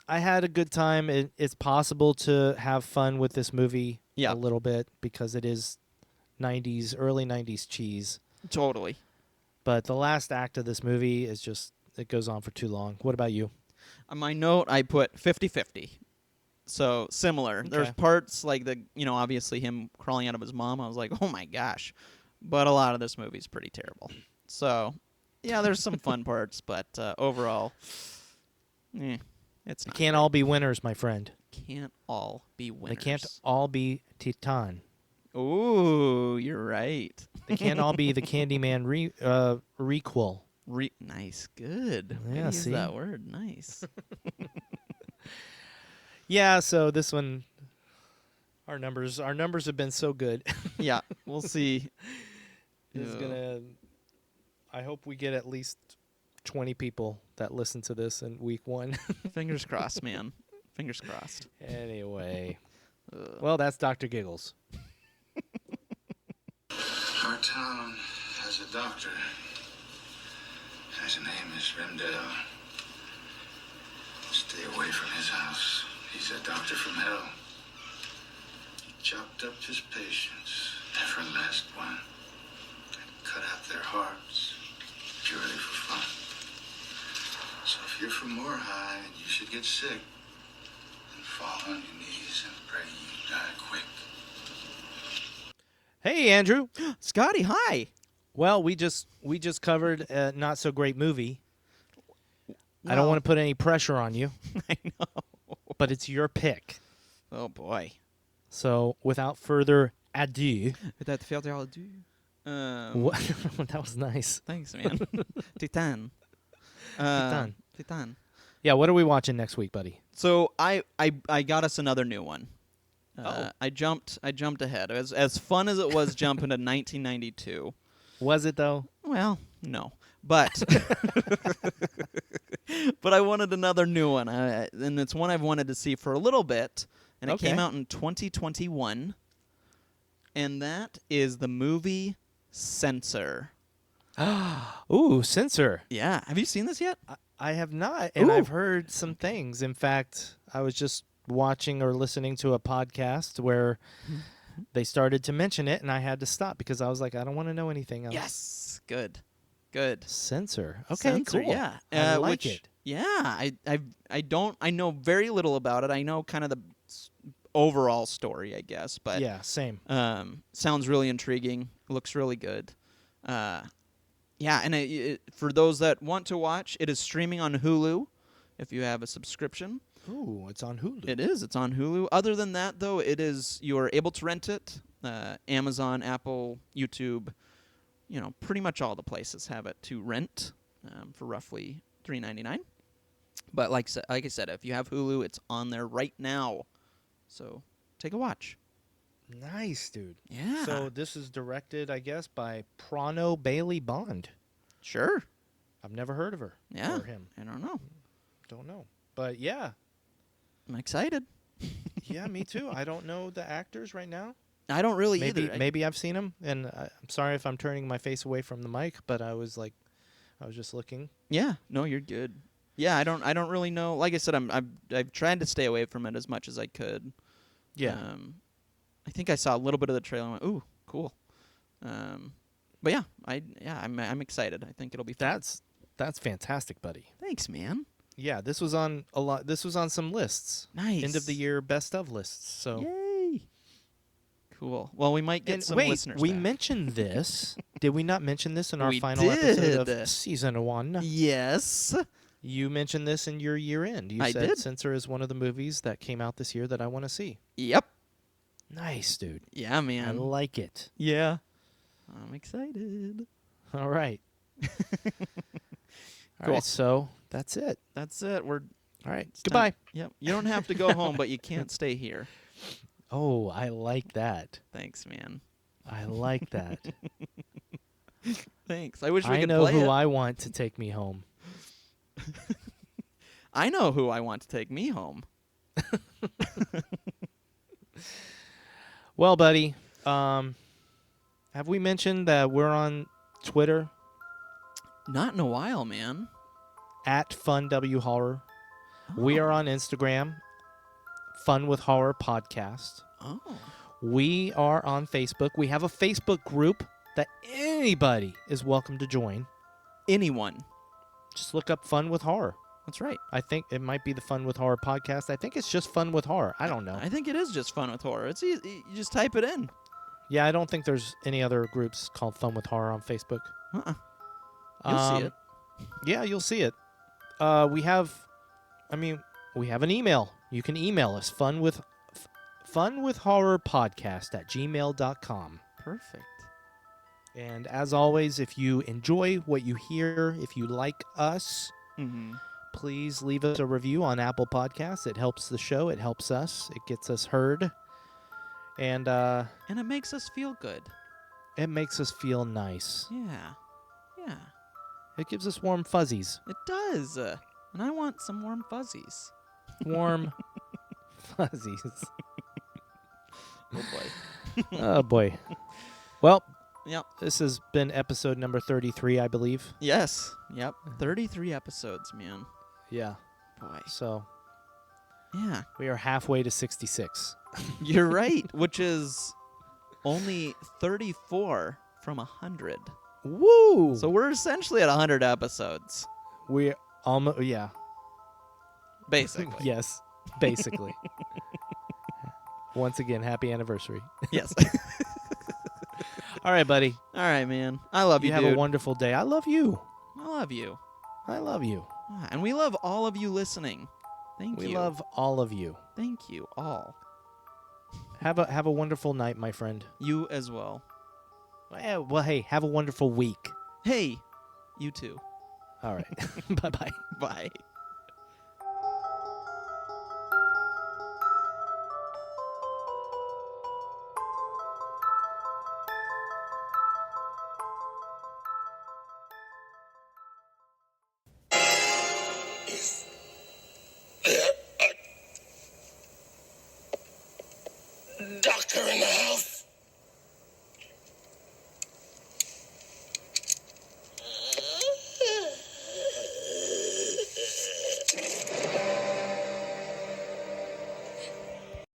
a good time. It's possible to have fun with this movie a little bit because it is early 90s cheese. Totally. But the last act of this movie is just, it goes on for too long. What about you? On my note, I put 50-50. So similar. Okay. There's parts like obviously him crawling out of his mom. I was like, oh my gosh. But a lot of this movie's pretty terrible. So, yeah, there's some fun parts, but overall, it's They not. can't all be winners, my friend. Can't all be winners. They can't all be Titan. Ooh, you're right. They can't all be the Candyman requel. Nice. Good. Way to Yeah, use see? that word. Nice. Yeah, so this one, our numbers have been so good. Yeah, we'll see. I hope we get at least 20 people that listen to this in week 1. Fingers crossed, man. Fingers crossed. Anyway, well, that's Dr. Giggles. Our town has a doctor. His name is Rendell. Stay away from his house. He's a doctor from hell. He chopped up his patients, every last one, and cut out their hearts, purely for fun. So if you're from Moorhigh and you should get sick, then fall on your knees and pray you die quick. Hey, Andrew. Scotty, hi. Well, we just covered a not so great movie. I don't want to put any pressure on you. I know. But it's your pick. Oh, boy. So, without further ado, That felt all do. what, that was nice. Thanks, man. Titan. Titan. Titan. Yeah, what are we watching next week, buddy? So I got us another new one. Oh. I jumped ahead. As fun as it was jumping to 1992. Was it though? Well, no, but but I wanted another new one, and it's one I've wanted to see for a little bit, and it came Okay. out in 2021, and that is the movie Censor. Ooh, Censor. Yeah, have you seen this yet? I have not, and Ooh. I've heard some things. In fact, I was just watching or listening to a podcast where they started to mention it, and I had to stop because I was like, I don't want to know anything else. Yes, good, good. Censor. Okay, Censor, cool. yeah. I like which, it. Yeah, I know very little about it. I know kind of the overall story, I guess, but Yeah, same. sounds really intriguing. Looks really good. Yeah, and for those that want to watch, it is streaming on Hulu. If you have a subscription, Ooh, it's on Hulu. it is. It's on Hulu. Other than that, though, you are able to rent it. Amazon, Apple, YouTube, pretty much all the places have it to rent for roughly $3.99. But like I said, if you have Hulu, it's on there right now. So take a watch. Nice, dude. Yeah. So this is directed, I guess, by Prano Bailey Bond. Sure. I've never heard of her. Yeah. Or him. I don't know. Don't know. But yeah. I'm excited. Yeah, me too. I don't know the actors right now. I don't really Maybe either. maybe I've seen them, and I'm sorry if I'm turning my face away from the mic, but I was just looking. Yeah. No, you're good. Yeah, I don't really know. Like I said, I've tried to stay away from it as much as I could. Yeah. I think I saw a little bit of the trailer and went, "Ooh, cool." But yeah, I'm excited. I think it'll be fun. That's fantastic, buddy. Thanks, man. Yeah, this was on a lot. This was on some lists. Nice. End of the year best of lists. So Yay. Cool. Well, we might get and some wait, listeners. we back. mentioned this. Did we not mention this in our We final episode did. of season 1? Yes. You mentioned this in your year end. You I said did. Censor is one of the movies that came out this year that I want to see. Yep. Nice, dude. Yeah, I man. like it. Yeah. I'm excited. All right. All Cool. right, so that's it. That's it. We're All right. it's Goodbye. time. Yep. You don't have to go home, but you can't stay here. Oh, I like that. Thanks, man. I like that. Thanks. I wish we I could know play who it. I want to take me home. I know who I want to take me home. Well, buddy, have we mentioned that we're on Twitter Not in a while, man. at FunWHorror? We are on Instagram, Fun with Horror Podcast. Oh. We are on Facebook. We have a Facebook group that anybody is welcome to join. Anyone. Just look up Fun with Horror. That's right. I think it might be the Fun with Horror podcast. I think it's just Fun with Horror. I don't know. I think it is just Fun with Horror. It's easy. You just type it in. Yeah, I don't think there's any other groups called Fun with Horror on Facebook. You'll see it. Yeah, you'll see it. We have an email. You can email us, funwithhorrorpodcast@gmail.com. Perfect. And as always, if you enjoy what you hear, if you like us, Mm-hmm. please leave us a review on Apple Podcasts. It helps the show. It helps us. It gets us heard. And And it makes us feel good. it makes us feel nice. Yeah. Yeah. It gives us warm fuzzies. It does. And I want some warm fuzzies. Warm fuzzies. Oh, boy. Oh, boy. Well, Yep. this has been episode number 33, I believe. Yes. Yep. 33 episodes, man. Yeah. Boy. So Yeah. we are halfway to 66. You're right. Which is only 34 from 100. Woo! So we're essentially at 100 episodes. We're almost, yeah. Basically. Yes, basically. Once again, happy anniversary. Yes. All right, buddy. All right, man. I love you, You have dude. a wonderful day. I love you. I love you. I love you. And we love all of you listening. Thank you. We love all of you. Thank you all. Have a wonderful night, my friend. You as well. Well, hey, have a wonderful week. Hey, you too. All right. Bye-bye. Bye. Doctor in the house.